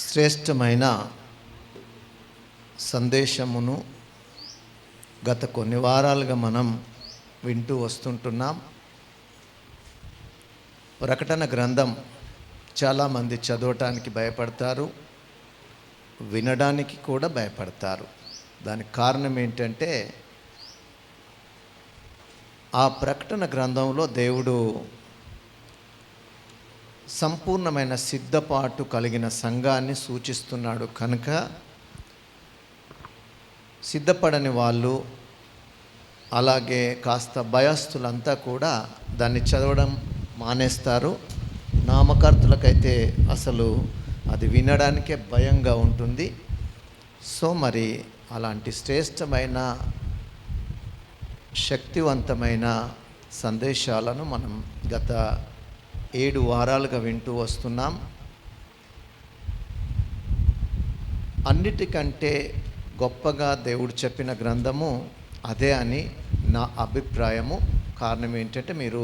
శ్రేష్టమైన సందేశమును గత కొన్ని వారాలుగా మనం వింటూ వస్తుంటున్నాం. ప్రకటన గ్రంథం చాలామంది చదవటానికి భయపడతారు, వినడానికి కూడా భయపడతారు. దానికి కారణం ఏంటంటే ఆ ప్రకటన గ్రంథంలో దేవుడు సంపూర్ణమైన సిద్ధపాటు కలిగిన సంఘాన్ని సూచిస్తున్నాడు. కనుక సిద్ధపడని వాళ్ళు, అలాగే కాస్త భయస్థులంతా కూడా దాన్ని చదవడం మానేస్తారు. నామకర్తలకైతే అసలు అది వినడానికే భయంగా ఉంటుంది. సో మరి అలాంటి శ్రేష్టమైన శక్తివంతమైన సందేశాలను మనం గత 7 వారాలుగా వింటూ వస్తున్నాం. అన్నిటికంటే గొప్పగా దేవుడు చెప్పిన గ్రంథము అదే అని నా అభిప్రాయము. కారణం ఏంటంటే మీరు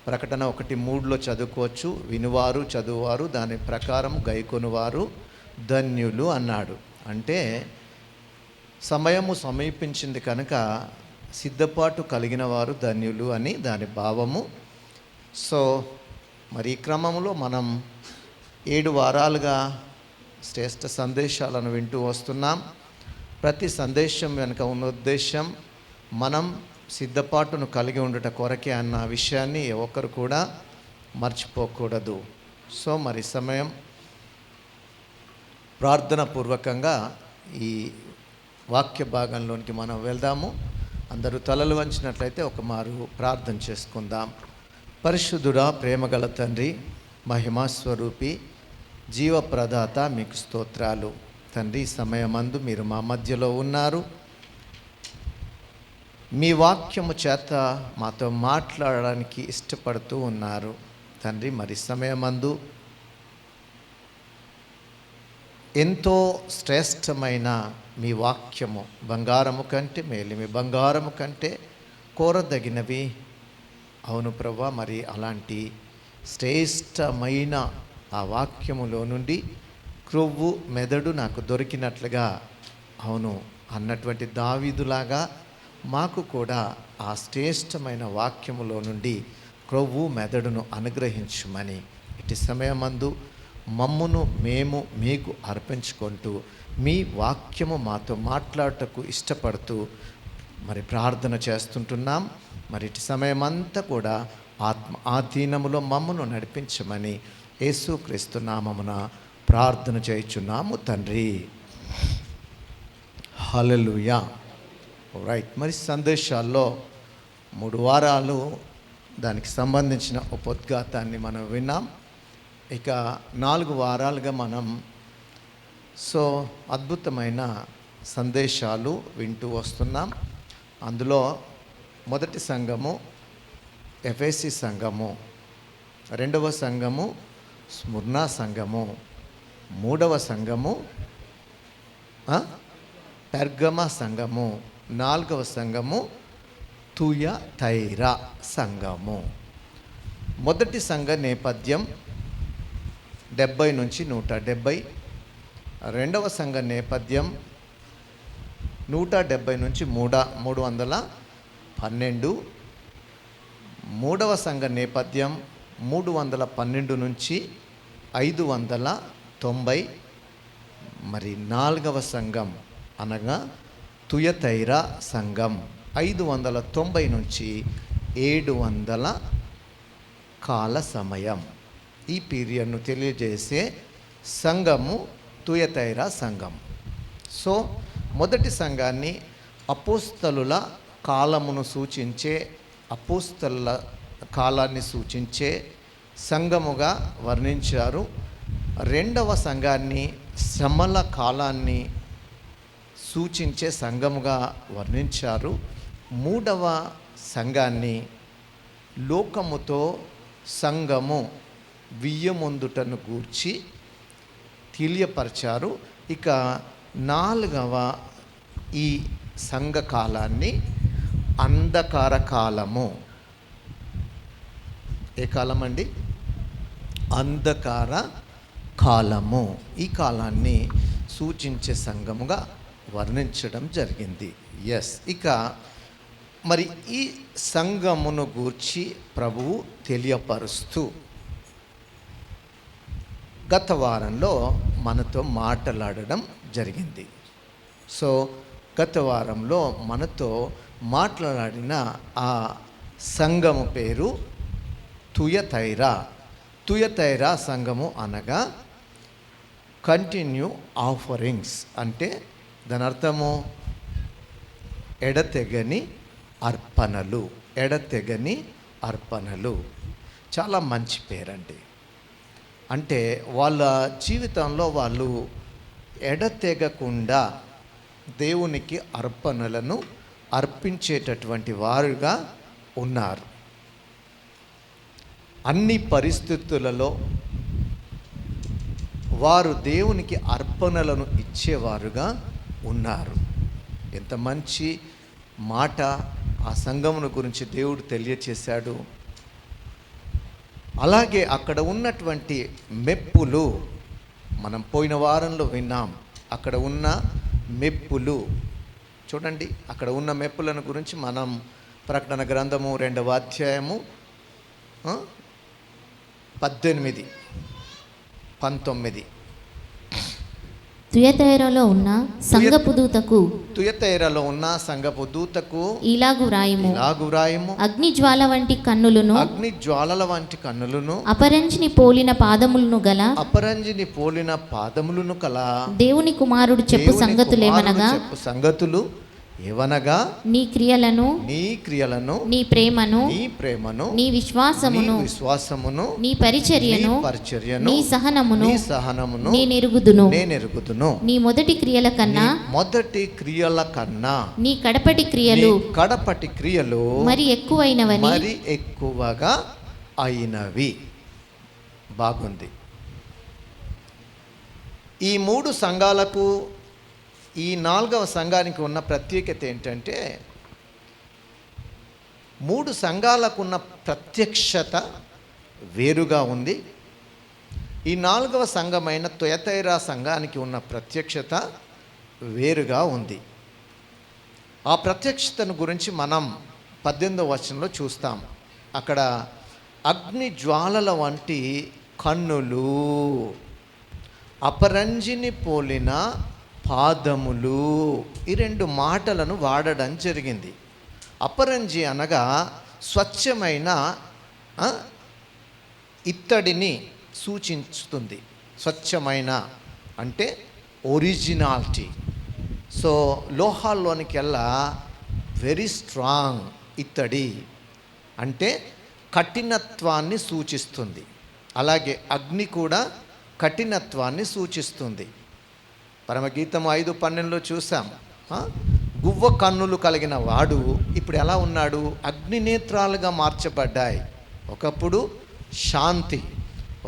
ప్రకటన 1:3 చదువుకోవచ్చు. వినువారు, చదువువారు, దాని ప్రకారం గైకొనువారు ధన్యులు అన్నాడు. అంటే సమయము సమీపించింది కనుక సిద్ధపాటు కలిగిన వారు ధన్యులు అని దాని భావము. సో మరి ఈ క్రమంలో మనం 7 వారాలుగా శ్రేష్ఠ సందేశాలను వింటూ వస్తున్నాం. ప్రతి సందేశం వెనుక ఉన్న ఉద్దేశం మనం సిద్ధపాటును కలిగి ఉండుట కొరకే అన్న విషయాన్ని ఒక్కరు కూడా మర్చిపోకూడదు. సో మరి సమయం ప్రార్థన పూర్వకంగా ఈ వాక్య భాగంలోనికి మనం వెళ్దాము. అందరూ తలలు వంచినట్లయితే ఒక మారు ప్రార్థన చేసుకుందాం. పరిశుద్ధుడా, ప్రేమగల తండ్రి, మహిమాస్వరూపి, జీవప్రదాత, మీకు స్తోత్రాలు తండ్రి. సమయమందు మీరు మా మధ్యలో ఉన్నారు. మీ వాక్యము చేత మాతో మాట్లాడడానికి ఇష్టపడుతూ ఉన్నారు తండ్రి. మరి సమయమందు ఎంతో శ్రేష్టమైన మీ వాక్యము బంగారము కంటే మేలిమి, బంగారము కంటే కోరదగినవి. అవును ప్రభువా, మరి అలాంటి శ్రేష్టమైన ఆ వాక్యములో నుండి క్రొవ్వు మెదడు నాకు దొరికినట్లుగా, అవును అన్నటువంటి దావీదులాగా మాకు కూడా ఆ శ్రేష్టమైన వాక్యములో నుండి క్రొవ్వు మెదడును అనుగ్రహించుమని ఇటు సమయమందు మమ్మును మేము మీకు అర్పించుకుంటూ మీ వాక్యము మాతో మాట్లాడటకు ఇష్టపడుతూ మరి ప్రార్థన చేస్తుంటున్నాం. మరి ఇటు సమయమంతా కూడా ఆత్మ ఆధీనములో మమ్మను నడిపించమని యేసుక్రీస్తు నామమున ప్రార్థన చేయుచున్నాము తండ్రి. హల్లెలూయా. రైట్. మరి సందేశాల్లో 3 వారాలు దానికి సంబంధించిన ఉపోద్ఘాతాన్ని మనం విన్నాం. ఇక 4 వారాలుగా మనం అద్భుతమైన సందేశాలు వింటూ వస్తున్నాం. అందులో మొదటి సంఘము ఎఫెసీ సంఘము, రెండవ సంఘము స్ముర్నా సంఘము, మూడవ సంఘము పెర్గమ సంఘము, 4వ సంఘము తుయతైరా సంఘము. మొదటి సంఘ నేపథ్యం 70 నుంచి 170, రెండవ సంఘ నేపథ్యం 170 నుంచి 312, మూడవ సంఘ నేపథ్యం 312 నుంచి 590, మరి 4వ సంఘం అనగా తుయతైరా సంఘం 590 నుంచి 700 కాల సమయం. ఈ పీరియడ్ను తెలియజేసే సంఘము తుయతైరా సంఘం. సో మొదటి సంఘాన్ని అపోస్తలుల కాలమును సూచించే, అపోస్తలుల కాలాన్ని సూచించే సంఘముగా వర్ణించారు. రెండవ సంఘాన్ని శ్రమల కాలాన్ని సూచించే సంఘముగా వర్ణించారు. మూడవ సంఘాన్ని లోకముతో సంఘము వియ్యమొందుటను గూర్చి తెలియపరిచారు. ఇక 4వ ఈ సంఘ కాలాన్ని అంధకార కాలము. ఏ కాలం అండి? అంధకార కాలము, ఈ కాలాన్ని సూచించే సంఘముగా వర్ణించడం జరిగింది. ఇక మరి ఈ సంఘమును గూర్చి ప్రభువు తెలియపరుస్తూ గత వారంలో మనతో మాట్లాడడం జరిగింది. సో గత వారంలో మనతో మాట్లాడిన ఆ సంఘము పేరు తుయతైరా సంఘము అనగా కంటిన్యూ ఆఫరింగ్స్, అంటే దాని అర్థము ఎడతెగని అర్పణలు. చాలా మంచి పేరండి. అంటే వాళ్ళ జీవితంలో వాళ్ళు ఎడతెగకుండా దేవునికి అర్పణలను అర్పించేటటువంటి వారుగా ఉన్నారు. అన్ని పరిస్థితులలో వారు దేవునికి అర్పణలను ఇచ్చేవారుగా ఉన్నారు. ఎంత మంచి మాట ఆ సంఘమును గురించి దేవుడు తెలియచేశాడు. అలాగే అక్కడ ఉన్నటువంటి మెప్పులు మనం పోయిన వారంలో విన్నాం. అక్కడ ఉన్న మెప్పులు చూడండి, అక్కడ ఉన్న మెప్పులను గురించి మనం ప్రకటన గ్రంథము 2వ అధ్యాయము 18, 19. తుయతైరలో ఉన్న సంఘపు దూతకు ఇలాగు వ్రాయుము. అగ్ని జ్వాలల వంటి కన్నులను అపరంజిని పోలిన పాదములను కల దేవుని కుమారుడు చెప్పు సంగతులు ఏవనగా నీ క్రియలను నీ ప్రేమను నీ విశ్వాసమును నీ పరిచర్యను నీ సహనమును నేనెరుగుదును. నీ మొదటి క్రియల కన్నా నీ కడపటి క్రియలు మరి ఎక్కువగా అయినవి. బాగుంది. ఈ 3 సంఘాలకు, ఈ 4వ సంఘానికి ఉన్న ప్రత్యేకత ఏంటంటే 3 సంఘాలకు ఉన్న ప్రత్యక్షత వేరుగా ఉంది. ఈ 4వ సంఘమైన తుయతైరా సంఘానికి ఉన్న ప్రత్యక్షత వేరుగా ఉంది. ఆ ప్రత్యక్షతను గురించి మనం 18వ వచనంలో చూస్తాం. అక్కడ అగ్ని జ్వాలల వంటి కన్నులు, అపరంజిని పోలిన పాదములు, ఈ 2 మాటలను వాడడం జరిగింది. అపరంజి అనగా స్వచ్ఛమైన ఇత్తడిని సూచిస్తుంది. స్వచ్ఛమైన అంటే ఒరిజినాలిటీ. సో లోహాల్లోనికెల్లా వెరీ స్ట్రాంగ్ ఇత్తడి అంటే కఠినత్వాన్ని సూచిస్తుంది. అలాగే అగ్ని కూడా కఠినత్వాన్ని సూచిస్తుంది. పరమగీతం 5:12 చూసాం. గువ్వ కన్నులు కలిగిన వాడు ఇప్పుడు ఎలా ఉన్నాడు? అగ్నినేత్రాలుగా మార్చబడ్డాయి. ఒకప్పుడు శాంతి,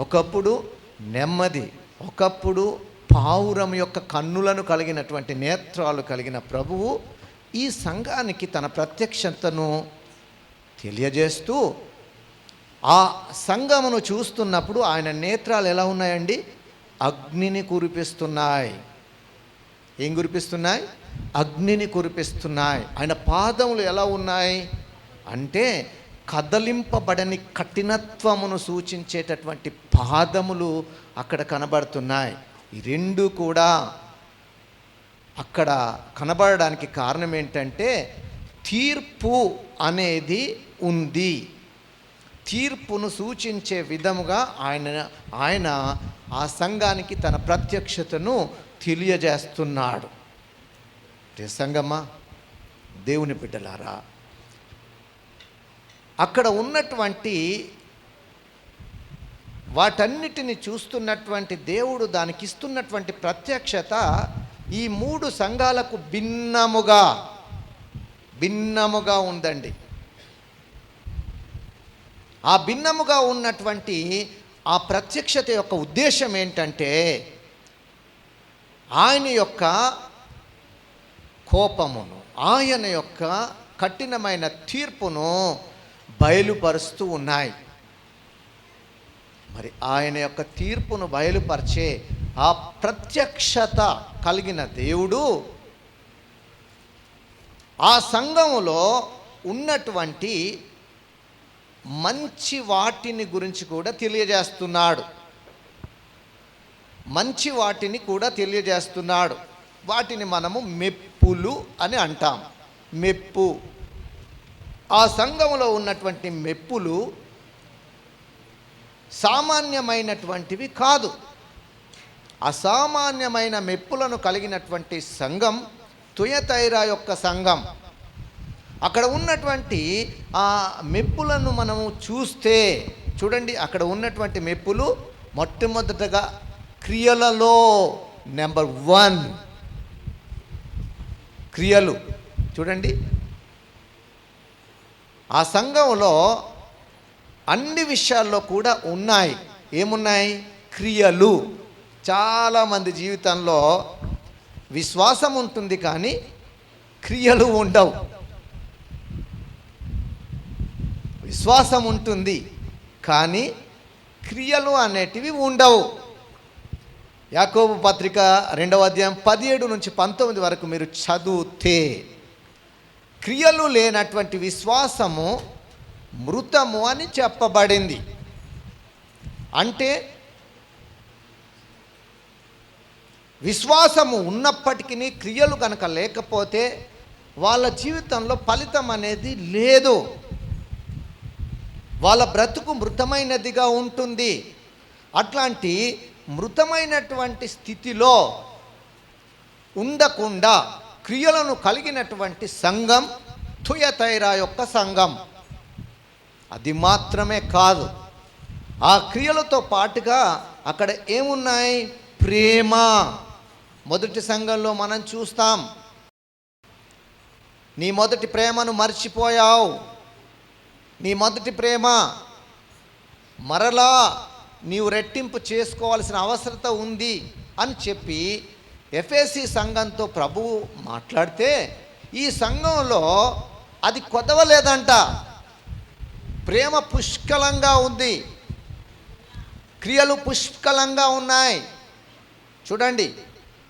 ఒకప్పుడు నెమ్మది, ఒకప్పుడు పావురం యొక్క కన్నులను కలిగినటువంటి నేత్రాలు కలిగిన ప్రభువు ఈ సంఘానికి తన ప్రత్యక్షతను తెలియజేస్తూ ఆ సంఘమును చూస్తున్నప్పుడు ఆయన నేత్రాలు ఎలా ఉన్నాయండి? అగ్నిని కురిపిస్తున్నాయి. ఏం కురిపిస్తున్నాయి? అగ్నిని కురిపిస్తున్నాయి. ఆయన పాదములు ఎలా ఉన్నాయి అంటే కదలింపబడని కఠినత్వమును సూచించేటటువంటి పాదములు అక్కడ కనబడుతున్నాయి. ఈ 2 కూడా అక్కడ కనబడడానికి కారణం ఏంటంటే తీర్పు అనేది ఉంది. తీర్పును సూచించే విధముగా ఆయన ఆ సంఘానికి తన ప్రత్యక్షతను తెలియజేస్తున్నాడు. సంగమా, దేవుని బిడ్డలారా, అక్కడ ఉన్నటువంటి వాటన్నిటిని చూస్తున్నటువంటి దేవుడు దానికి ఇస్తున్నటువంటి ప్రత్యక్షత ఈ 3 సంఘాలకు భిన్నముగా ఉందండి. ఆ భిన్నముగా ఉన్నటువంటి ఆ ప్రత్యక్షత యొక్క ఉద్దేశం ఏంటంటే ఆయన యొక్క కోపమును, ఆయన యొక్క కఠినమైన తీర్పును బయలుపరుస్తూ ఉన్నాయి. మరి ఆయన యొక్క తీర్పును బయలుపరిచే ఆ ప్రత్యక్షత కలిగిన దేవుడు ఆ సంఘములో ఉన్నటువంటి మంచి వాటిని గురించి కూడా తెలియజేస్తున్నాడు. మంచి వాటిని కూడా తెలియజేస్తున్నాడు. వాటిని మనము మెప్పులు అని అంటాం. మెప్పు, ఆ సంఘములో ఉన్నటువంటి మెప్పులు సామాన్యమైనటువంటివి కాదు. అసామాన్యమైన మెప్పులను కలిగినటువంటి సంఘం తుయతైరా యొక్క సంఘం. అక్కడ ఉన్నటువంటి ఆ మెప్పులను మనము చూస్తే చూడండి, అక్కడ ఉన్నటువంటి మెప్పులు మొట్టమొదటగా క్రియలలో నెంబర్ 1 క్రియలు. చూడండి, ఆ సంఘంలో అన్ని విషయాల్లో కూడా ఉన్నాయి. ఏమున్నాయి? క్రియలు. చాలామంది జీవితంలో విశ్వాసం ఉంటుంది కానీ క్రియలు ఉండవు. విశ్వాసం ఉంటుంది కానీ క్రియలు అనేటివి ఉండవు. యాకోబు పత్రిక 2వ అధ్యాయం 17 నుంచి 19 వరకు మీరు చదివితే క్రియలు లేనటువంటి విశ్వాసము మృతము అని చెప్పబడింది. అంటే విశ్వాసము ఉన్నప్పటికీ క్రియలు కనుక లేకపోతే వాళ్ళ జీవితంలో ఫలితం అనేది లేదు. వాళ్ళ బ్రతుకు మృతమైనదిగా ఉంటుంది. అట్లాంటి మృతమైనటువంటి స్థితిలో ఉండకుండా క్రియలను కలిగినటువంటి సంఘం తుయతైరా యొక్క సంఘం. అది మాత్రమే కాదు, ఆ క్రియలతో పాటుగా అక్కడ ఏమున్నాయి? ప్రేమ. మొదటి సంఘంలో మనం చూస్తాం, నీ మొదటి ప్రేమను మర్చిపోయావు, నీ మొదటి ప్రేమ మరలా నీవు రెట్టింపు చేసుకోవాల్సిన అవసరత ఉంది అని చెప్పి ఎఫెసీ సంఘంతో ప్రభువు మాట్లాడితే ఈ సంఘంలో అది కొదవలేదంట. ప్రేమ పుష్కలంగా ఉంది, క్రియలు పుష్కలంగా ఉన్నాయి. చూడండి,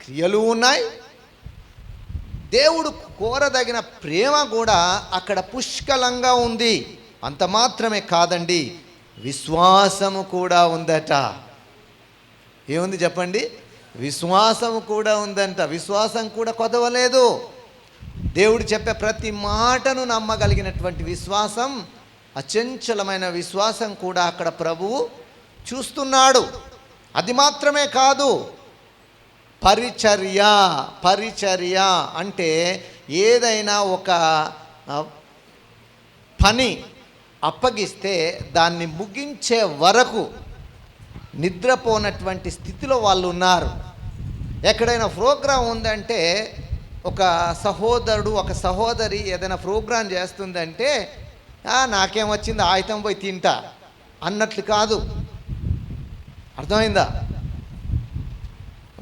క్రియలు ఉన్నాయి, దేవుడు కోరదగిన ప్రేమ కూడా అక్కడ పుష్కలంగా ఉంది. అంత మాత్రమే కాదండి, విశ్వాసము కూడా ఉందట. ఏముంది చెప్పండి? విశ్వాసము కూడా ఉందంట. విశ్వాసం కూడా కొదవలేదు. దేవుడు చెప్పే ప్రతి మాటను నమ్మగలిగినటువంటి విశ్వాసం, అచంచలమైన విశ్వాసం కూడా అక్కడ ప్రభువు చూస్తున్నాడు. అది మాత్రమే కాదు, పరిచర్య. పరిచర్య అంటే ఏదైనా ఒక పని అప్పగిస్తే దాన్ని ముగించే వరకు నిద్రపోనటువంటి స్థితిలో వాళ్ళు ఉన్నారు. ఎక్కడైనా ప్రోగ్రాం ఉందంటే, ఒక సహోదరుడు ఒక సహోదరి ఏదైనా ప్రోగ్రాం చేస్తుందంటే నాకేం వచ్చింది, ఆయుధం పోయి తింటా అన్నట్లు కాదు. అర్థమైందా?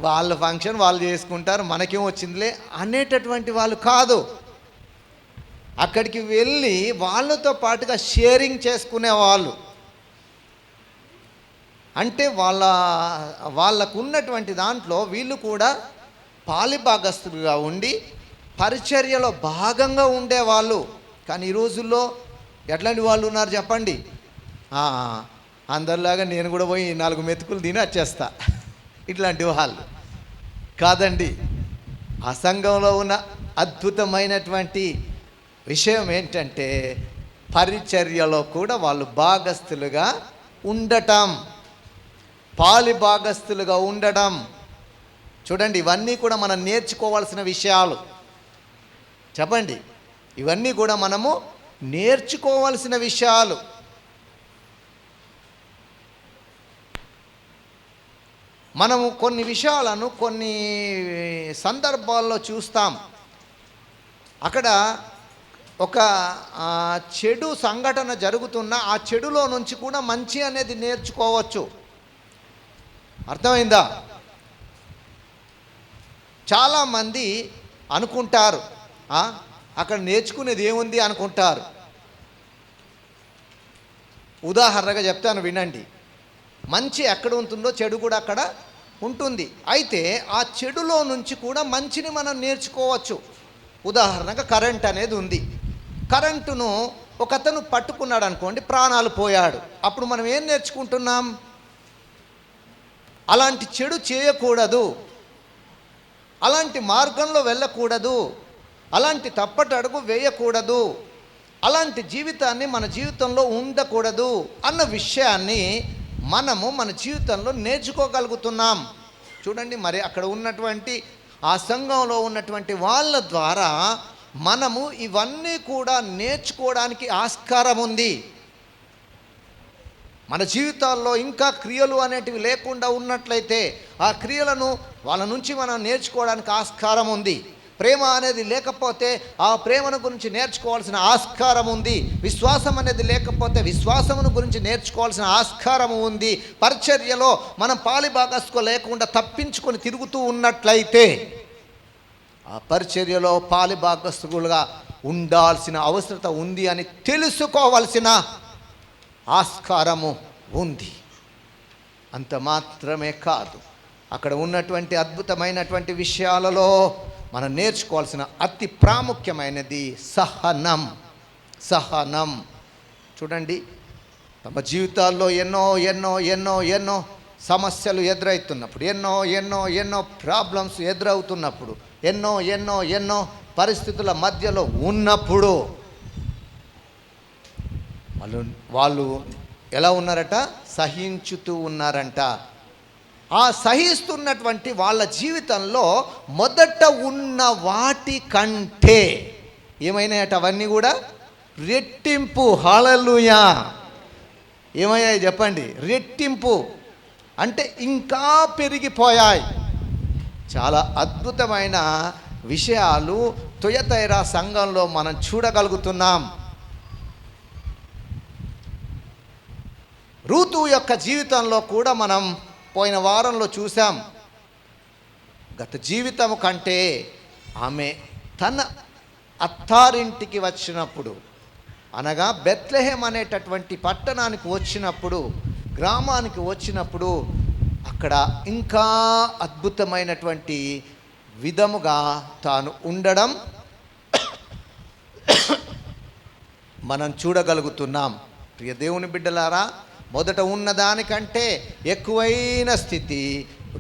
వాళ్ళ ఫంక్షన్ వాళ్ళు చేసుకుంటారు, మనకేం వచ్చిందిలే అనేటటువంటి వాళ్ళు కాదు. అక్కడికి వెళ్ళి వాళ్ళతో పాటుగా షేరింగ్ చేసుకునేవాళ్ళు. అంటే వాళ్ళకు ఉన్నటువంటి దాంట్లో వీళ్ళు కూడా పాలిభాగస్తులుగా ఉండి పరిచర్యలో భాగంగా ఉండేవాళ్ళు. కానీ ఈ రోజుల్లో ఎట్లాంటి వాళ్ళు ఉన్నారు చెప్పండి? అందరిలాగా నేను కూడా పోయి 4 మెతుకులు తిని వచ్చేస్తా, ఇట్లాంటి వాళ్ళు కాదండి. ఆ సంఘంలో ఉన్న అద్భుతమైనటువంటి విషయం ఏంటంటే పరిచర్యలో కూడా వాళ్ళు భాగస్తులుగా ఉండటం, పాలి భాగస్తులుగా ఉండడం. చూడండి, ఇవన్నీ కూడా మనం నేర్చుకోవాల్సిన విషయాలు. చెప్పండి, ఇవన్నీ కూడా మనము నేర్చుకోవాల్సిన విషయాలు. మనము కొన్ని విషయాలను కొన్ని సందర్భాల్లో చూస్తాం. అక్కడ ఒక చెడు సంఘటన జరుగుతున్న ఆ చెడులో నుంచి కూడా మంచి అనేది నేర్చుకోవచ్చు. అర్థమైందా? చాలామంది అనుకుంటారు అక్కడ నేర్చుకునేది ఏముంది అనుకుంటారు. ఉదాహరణగా చెప్తాను, వినండి. మంచి ఎక్కడ ఉంటుందో చెడు కూడా అక్కడ ఉంటుంది. అయితే ఆ చెడులో నుంచి కూడా మంచిని మనం నేర్చుకోవచ్చు. ఉదాహరణగా కరెంట్ అనేది ఉంది. కరెంటును ఒకతను పట్టుకున్నాడు అనుకోండి, ప్రాణాలు పోయాడు. అప్పుడు మనం ఏం నేర్చుకుంటున్నాం? అలాంటి చెడు చేయకూడదు, అలాంటి మార్గంలో వెళ్ళకూడదు, అలాంటి తప్పటి అడుగు వేయకూడదు, అలాంటి జీవితాన్ని మన జీవితంలో ఉండకూడదు అన్న విషయాన్ని మనము మన జీవితంలో నేర్చుకోగలుగుతున్నాం. చూడండి, మరి అక్కడ ఉన్నటువంటి ఆ సంఘంలో ఉన్నటువంటి వాళ్ళ ద్వారా మనము ఇవన్నీ కూడా నేర్చుకోవడానికి ఆస్కారం ఉంది. మన జీవితాల్లో ఇంకా క్రియలు అనేటివి లేకుండా ఉన్నట్లయితే ఆ క్రియలను వాళ్ళ నుంచి మనం నేర్చుకోవడానికి ఆస్కారం ఉంది. ప్రేమ అనేది లేకపోతే ఆ ప్రేమను గురించి నేర్చుకోవాల్సిన ఆస్కారం ఉంది. విశ్వాసం అనేది లేకపోతే విశ్వాసమును గురించి నేర్చుకోవాల్సిన ఆస్కారము ఉంది. పరిచర్యలో మనం పాలిభాగస్కు లేకుండా తప్పించుకొని తిరుగుతూ ఉన్నట్లయితే ఆ పరిచర్యలో పాలిభాగస్తులుగా ఉండాల్సిన అవసరత ఉంది అని తెలుసుకోవాల్సిన ఆస్కారము ఉంది. అంత మాత్రమే కాదు, అక్కడ ఉన్నటువంటి అద్భుతమైనటువంటి విషయాలలో మనం నేర్చుకోవాల్సిన అతి ప్రాముఖ్యమైనది సహనం. సహనం. చూడండి, తమ జీవితాల్లో ఎన్నో ఎన్నో ఎన్నో ఎన్నో సమస్యలు ఎదురవుతున్నప్పుడు, ఎన్నో ఎన్నో ఎన్నో ప్రాబ్లమ్స్ ఎదురవుతున్నప్పుడు, ఎన్నో ఎన్నో ఎన్నో పరిస్థితుల మధ్యలో ఉన్నప్పుడు వాళ్ళు ఎలా ఉన్నారట? సహించుతూ ఉన్నారంట. ఆ సహిస్తున్నటువంటి వాళ్ళ జీవితంలో మొదట ఉన్న వాటి కంటే ఏమైనాయట? అవన్నీ కూడా రెట్టింపు. హల్లెలూయా! ఏమయ్యాయి చెప్పండి? రెట్టింపు అంటే ఇంకా పెరిగిపోయాయి. చాలా అద్భుతమైన విషయాలు తుయతైరా సంఘంలో మనం చూడగలుగుతున్నాం. రూతు యొక్క జీవితంలో కూడా మనం పోయిన వారంలో చూసాం. గత జీవితం కంటే ఆమె తన అత్తారింటికి వచ్చినప్పుడు, అనగా బెత్లెహేం అనేటటువంటి పట్టణానికి వచ్చినప్పుడు, గ్రామానికి వచ్చినప్పుడు అక్కడ ఇంకా అద్భుతమైనటువంటి విధముగా తాను ఉండడం మనం చూడగలుగుతున్నాం. ప్రియ దేవుని బిడ్డలారా, మొదట ఉన్నదానికంటే ఎక్కువైన స్థితి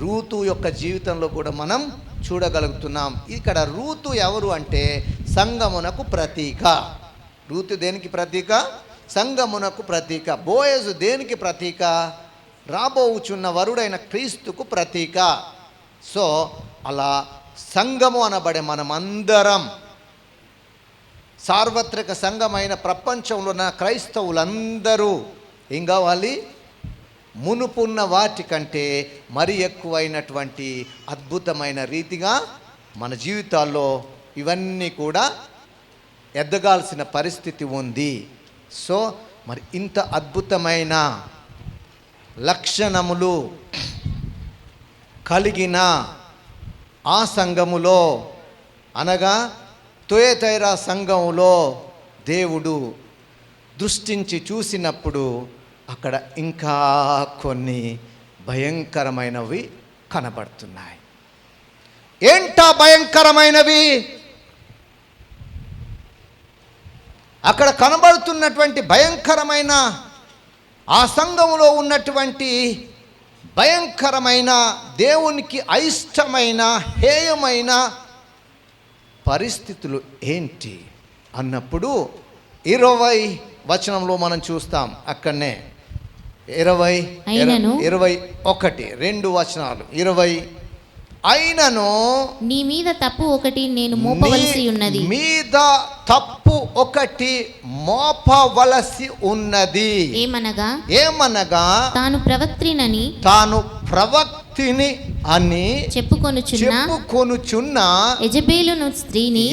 రూతు యొక్క జీవితంలో కూడా మనం చూడగలుగుతున్నాం. ఇక్కడ రూతు ఎవరు అంటే సంఘమునకు ప్రతీక. రూతు దేనికి ప్రతీక? సంఘమునకు ప్రతీక. బోయజు దేనికి ప్రతీక? రాబోవుచున్న వరుడైన క్రీస్తుకు ప్రతీక. సో అలా సంఘము అనబడే మనమందరం, సార్వత్రిక సంఘమైన ప్రపంచంలో ఉన్న క్రైస్తవులందరూ ఏం కావాలి? మునుపున్న వాటి కంటే మరి ఎక్కువైనటువంటి అద్భుతమైన రీతిగా మన జీవితాల్లో ఇవన్నీ కూడా ఎదగాల్సిన పరిస్థితి ఉంది. సో మరి ఇంత అద్భుతమైన లక్షణములు కలిగిన ఆ సంఘములో, అనగా తుయతైరా సంఘములో దేవుడు దృష్టించి చూసినప్పుడు అక్కడ ఇంకా కొన్ని భయంకరమైనవి కనబడుతున్నాయి. ఏంటా భయంకరమైనవి? అక్కడ కనబడుతున్నటువంటి భయంకరమైన, ఆ సంఘములో ఉన్నటువంటి భయంకరమైన, దేవునికి అయిష్టమైన, హేయమైన పరిస్థితులు ఏంటి అన్నప్పుడు 20 వచనంలో మనం చూస్తాం. అక్కడనే 21 2 వచనాలు. 20 అయినను నీ మీద తప్పు ఒకటి నేను మోపవలసి ఉన్నది. మీద తప్పు ఒకటి మోపవలసి ఉన్నది. ఏమనగా తాను ప్రవక్తిని అని చెప్పుకొనుచున్న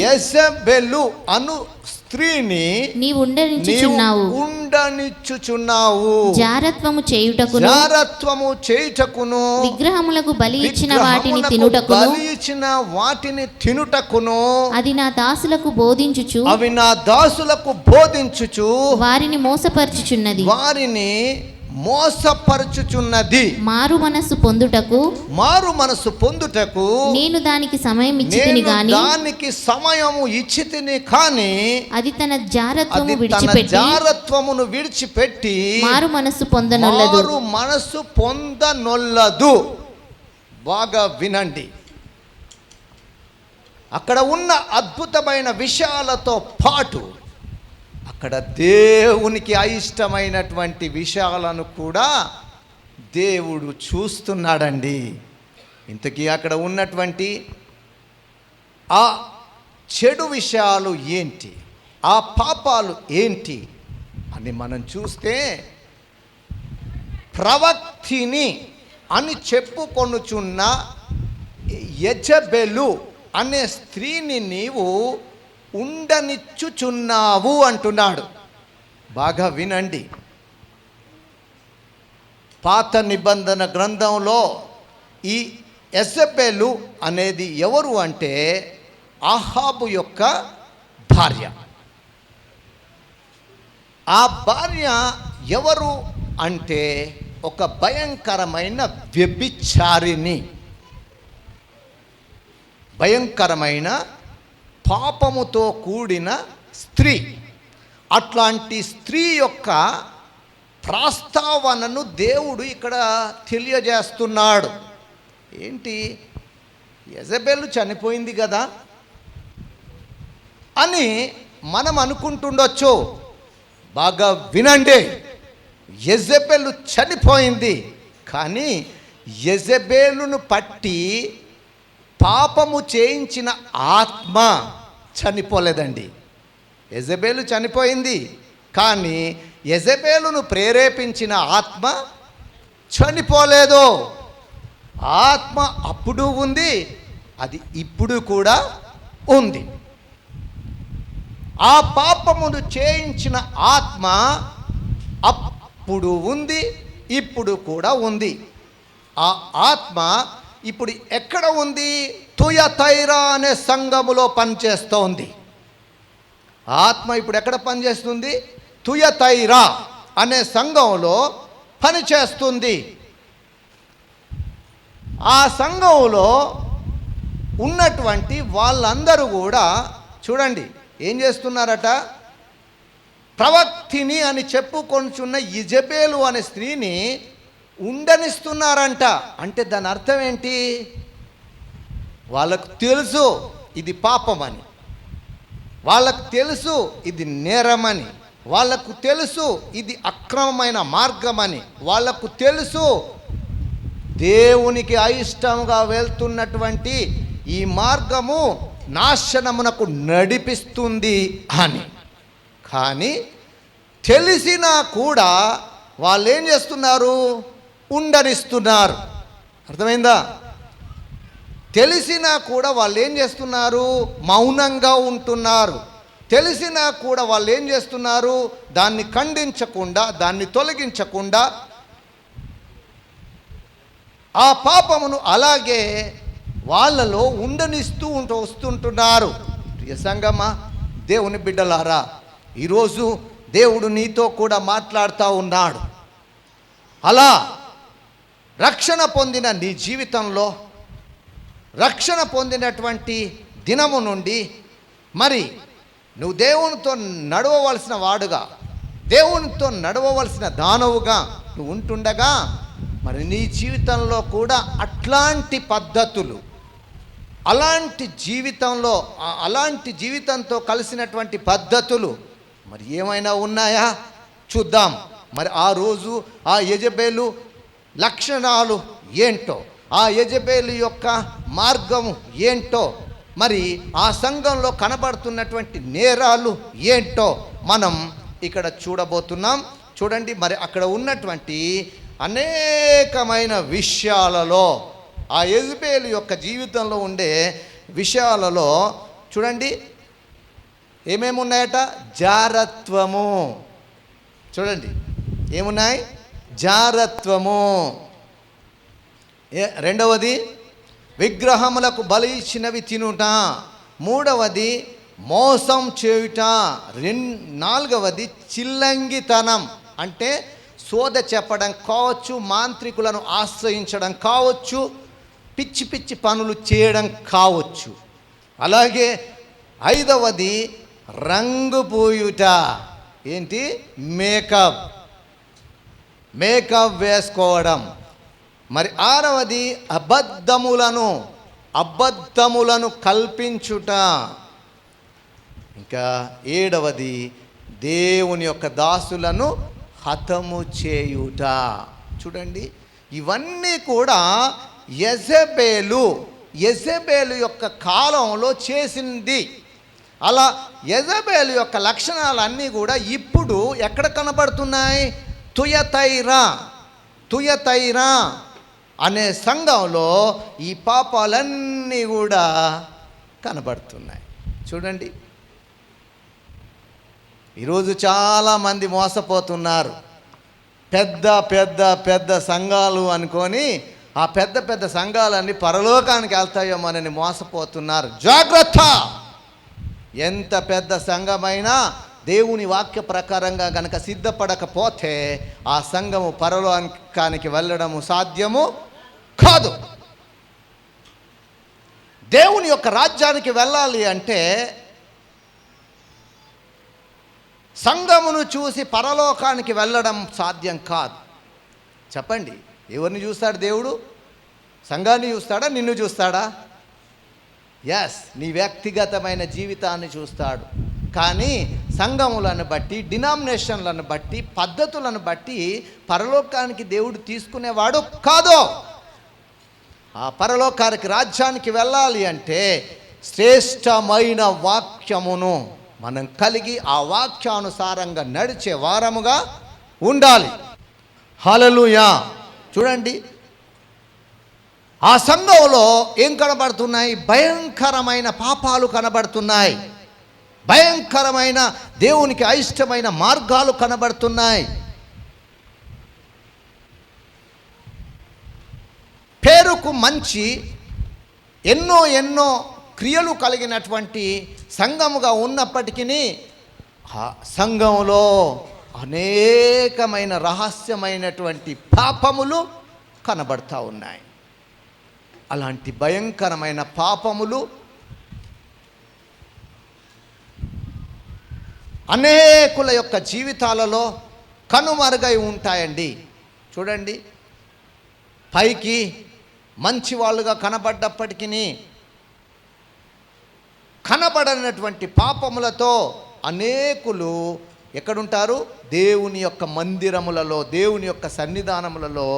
యెజబెలు అను స్త్రీని నీవు ఉండనిచ్చుచున్నావు. జారత్వము చేయుటకును విగ్రహములకు బలి ఇచ్చిన వాటిని తినుటకును అవి నా దాసులకు బోధించుచు వారిని మోసపరచుచున్నది. మారు మనస్సు పొందుటకు మారు మనసు పొందుటకు నేను దానికి సమయం ఇచ్చితిని గాని దానికి సమయము ఇచ్చితిని కానీ అది తన జారత్వము అది తన విడిచిపెట్టి జారత్వమును విడిచిపెట్టి మారు మనస్సు పొందనొల్లదు. మారు మనసు పొందనొల్లదు. బాగా వినండి. అక్కడ ఉన్న అద్భుతమైన విషయాలతో పాటు అక్కడ దేవునికి అయిష్టమైనటువంటి విషయాలను కూడా దేవుడు చూస్తున్నాడండి. ఇంతకీ అక్కడ ఉన్నటువంటి ఆ చెడు విషయాలు ఏంటి, ఆ పాపాలు ఏంటి అని మనం చూస్తే, ప్రవక్తిని అని చెప్పుకొనుచున్న యెజబెలు అనే స్త్రీని నీవు ఉండనిచ్చుచున్నావు అంటున్నాడు. బాగా వినండి. పాత నిబంధన గ్రంథంలో ఈ యెజబెలు అనేది ఎవరు అంటే అహాబు యొక్క భార్య. ఆ భార్య ఎవరు అంటే ఒక భయంకరమైన వ్యభిచారిణి, భయంకరమైన పాపముతో కూడిన స్త్రీ. అట్లాంటి స్త్రీ యొక్క ప్రస్తావనను దేవుడు ఇక్కడ తెలియజేస్తున్నాడు. ఏంటి, యెజబెలు చనిపోయింది కదా అని మనం అనుకుంటుండొచ్చు. బాగా వినండి. యెజబెలు చనిపోయింది, కానీ యెజబెలును పట్టి పాపము చేయించిన ఆత్మ చనిపోలేదండి. యెజబెలు చనిపోయింది, కానీ యెజబెలును ప్రేరేపించిన ఆత్మ చనిపోలేదు. ఆత్మ అప్పుడు ఉంది, అది ఇప్పుడు కూడా ఉంది. ఆ పాపమును చేయించిన ఆత్మ అప్పుడు ఉంది, ఇప్పుడు కూడా ఉంది. ఆ ఆత్మ ఇప్పుడు ఎక్కడ ఉంది? తుయతైరా అనే సంఘములో పనిచేస్తోంది. ఆత్మ ఇప్పుడు ఎక్కడ పనిచేస్తుంది? తుయతైరా అనే సంఘంలో పనిచేస్తుంది. ఆ సంఘంలో ఉన్నటువంటి వాళ్ళందరూ కూడా చూడండి ఏం చేస్తున్నారట, ప్రవక్తిని అని చెప్పుకొనుచున్న యెజబెలు అనే స్త్రీని ఉండనిస్తున్నారంట. అంటే దాని అర్థం ఏంటి? వాళ్ళకు తెలుసు ఇది పాపమని, వాళ్ళకు తెలుసు ఇది నేరమని, వాళ్ళకు తెలుసు ఇది అక్రమమైన మార్గమని, వాళ్ళకు తెలుసు దేవునికి అయిష్టంగా వెళ్తున్నటువంటి ఈ మార్గము నాశనమునకు నడిపిస్తుంది అని. కానీ తెలిసినా కూడా వాళ్ళు ఏం చేస్తున్నారు? ఉండనిస్తున్నారు. అర్థమైందా? తెలిసినా కూడా వాళ్ళు ఏం చేస్తున్నారు? మౌనంగా ఉంటున్నారు. తెలిసినా కూడా వాళ్ళు ఏం చేస్తున్నారు? దాన్ని ఖండించకుండా, దాన్ని తొలగించకుండా ఆ పాపమును అలాగే వాళ్ళలో ఉండనిస్తూ వస్తుంటున్నారు. ప్రియ సంగమా, దేవుని బిడ్డలారా, ఈరోజు దేవుడు నీతో కూడా మాట్లాడుతూ ఉన్నాడు. అలా రక్షణ పొందిన నీ జీవితంలో, రక్షణ పొందినటువంటి దినము నుండి మరి నువ్వు దేవునితో నడవవలసిన వాడుగా, దేవునితో నడవవలసిన దానవుగా నువ్వు ఉంటుండగా, మరి నీ జీవితంలో కూడా అట్లాంటి పద్ధతులు, అలాంటి జీవితంలో, అలాంటి జీవితంతో కలిసినటువంటి పద్ధతులు మరి ఏమైనా ఉన్నాయా చూద్దాం. మరి ఆ రోజు ఆ యెజబెలు లక్షణాలు ఏంటో, ఆ యెజబెలు యొక్క మార్గము ఏంటో, మరి ఆ సంఘంలో కనబడుతున్నటువంటి నేరాలు ఏంటో మనం ఇక్కడ చూడబోతున్నాం. చూడండి, మరి అక్కడ ఉన్నటువంటి అనేకమైన విషయాలలో, ఆ యెజబెలు యొక్క జీవితంలో ఉండే విషయాలలో చూడండి ఏమేమి ఉన్నాయట? జారత్వము. చూడండి ఏమున్నాయి? జారత్వము. రెండవది విగ్రహములకు బలి ఇచ్చినవి తినుట. మూడవది మోసం చేయుట. నాలుగవది చిల్లంగితనం, అంటే సోద చెప్పడం కావచ్చు, మాంత్రికులను ఆశ్రయించడం కావచ్చు, పిచ్చి పిచ్చి పనులు చేయడం కావచ్చు. అలాగే 5వది రంగు పూయుట. ఏంటి? మేకప్ వేసుకోవడం. మరి 6వది అబద్ధములను కల్పించుట. ఇంకా 7వది దేవుని యొక్క దాసులను హతము చేయుట. చూడండి, ఇవన్నీ కూడా యెజబేలు యొక్క కాలంలో చేసింది. అలా యెజబేలు యొక్క లక్షణాలన్నీ కూడా ఇప్పుడు ఎక్కడ కనబడుతున్నాయి? తుయతైరా అనే సంఘంలో ఈ పాపాలన్నీ కూడా కనబడుతున్నాయి. చూడండి, ఈరోజు చాలామంది మోసపోతున్నారు. పెద్ద పెద్ద పెద్ద సంఘాలు అనుకొని ఆ పెద్ద పెద్ద సంఘాలన్నీ పరలోకానికి వెళ్తాయేమోనని మోసపోతున్నారు. జాగ్రత్త! ఎంత పెద్ద సంఘమైనా దేవుని వాక్య ప్రకారంగా గనక సిద్ధపడకపోతే ఆ సంఘము పరలోకానికి వెళ్ళడము సాధ్యము కాదు. దేవుని యొక్క రాజ్యానికి వెళ్ళాలి అంటే సంఘమును చూసి పరలోకానికి వెళ్ళడం సాధ్యం కాదు. చెప్పండి, ఎవరిని చూస్తాడు దేవుడు? సంఘాన్ని చూస్తాడా? నిన్ను చూస్తాడా? నీ వ్యక్తిగతమైన జీవితాన్ని చూస్తాడు. కానీ సంఘములను బట్టి, డినామినేషన్లను బట్టి, పద్ధతులను బట్టి పరలోకానికి దేవుడు తీసుకునేవాడు కాదు. ఆ పరలోకానికి రాజ్యానికి వెళ్ళాలి అంటే శ్రేష్టమైన వాక్యమును మనం కలిగి ఆ వాక్యానుసారంగా నడిచే వారముగా ఉండాలి. హల్లెలూయా! చూడండి, ఆ సంఘంలో ఏం కనబడుతున్నాయి? భయంకరమైన పాపాలు కనబడుతున్నాయి. భయంకరమైన దేవునికి అయిష్టమైన మార్గాలు కనబడుతున్నాయి. పేరుకు మంచి ఎన్నో క్రియలు కలిగినటువంటి సంఘముగా ఉన్నప్పటికీ ఆ సంఘంలో అనేకమైన రహస్యమైనటువంటి పాపములు కనబడతా ఉన్నాయి. అలాంటి భయంకరమైన పాపములు అనేకుల యొక్క జీవితాలలో కనుమరుగై ఉంటాయండి. చూడండి, పైకి మంచి వాళ్ళుగా కనబడ్డప్పటికీ కనబడనటువంటి పాపములతో అనేకులు ఎక్కడుంటారు? దేవుని యొక్క మందిరములలో, దేవుని యొక్క సన్నిధానములలో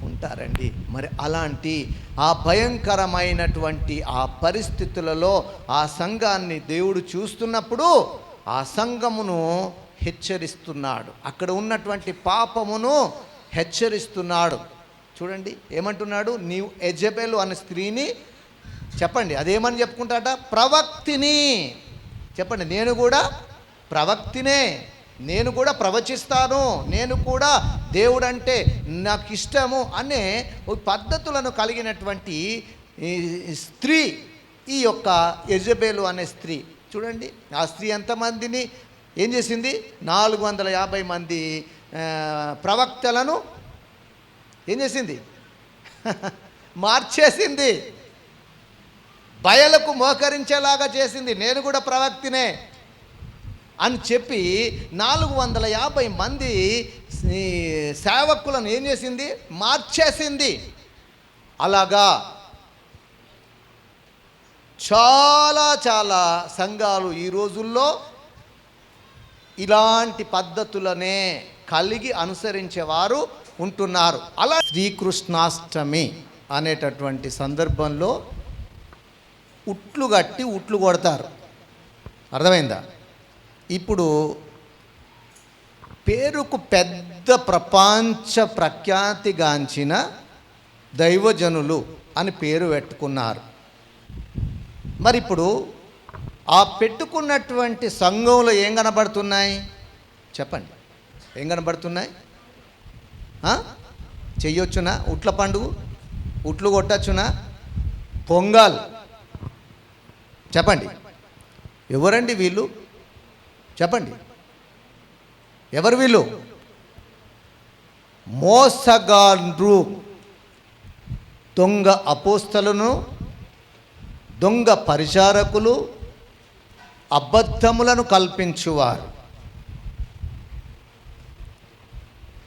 ఉంటారండి. మరి అలాంటి ఆ భయంకరమైనటువంటి ఆ పరిస్థితులలో ఆ సంఘాన్ని దేవుడు చూస్తున్నప్పుడు ఆ సంఘమును హెచ్చరిస్తున్నాడు. అక్కడ ఉన్నటువంటి పాపమును హెచ్చరిస్తున్నాడు. చూడండి, ఏమంటున్నాడు? నీవు యెజబెలు అనే స్త్రీని, చెప్పండి, అదేమని చెప్పుకుంటాట? ప్రవక్తిని. చెప్పండి, నేను కూడా ప్రవక్తినే, నేను కూడా ప్రవచిస్తాను, నేను కూడా దేవుడంటే నాకు ఇష్టము అనే పద్ధతులను కలిగినటువంటి స్త్రీ ఈ యొక్క యెజబెలు అనే స్త్రీ. చూడండి, ఆ స్త్రీ ఎంతమందిని ఏం చేసింది? 450 మంది ప్రవక్తలను ఏం చేసింది? మార్చేసింది, బయలకు మోకరించేలాగా చేసింది. నేను కూడా ప్రవక్తినే అని చెప్పి 450 మంది సేవకులను ఏం చేసింది? మార్చేసింది. అలాగా చాలా సంఘాలు ఈ రోజుల్లో ఇలాంటి పద్ధతులనే కలిగి అనుసరించేవారు ఉంటున్నారు. అలా శ్రీకృష్ణాష్టమి అనేటటువంటి సందర్భంలో ఉట్లు కట్టి ఉట్లు కొడతారు. అర్థమైందా? ఇప్పుడు పేరుకు పెద్ద ప్రపంచ ప్రఖ్యాతిగాంచిన దైవజనులు అని పేరు పెట్టుకున్నారు. మరి ఇప్పుడు ఆ పెట్టుకున్నటువంటి సంఘంలో ఏం కనబడుతున్నాయి? చెప్పండి, ఏం కనబడుతున్నాయి? చెయ్యొచ్చునా? ఉట్ల పండుగ, ఉట్లు కొట్టచ్చునా? పొంగల్. చెప్పండి, ఎవరండి వీళ్ళు? చెప్పండి, ఎవరు వీళ్ళు? మోసగాండ్రు, దొంగ అపోస్తలను, దొంగ పరిచారకులు, అబద్ధములను కల్పించువారు.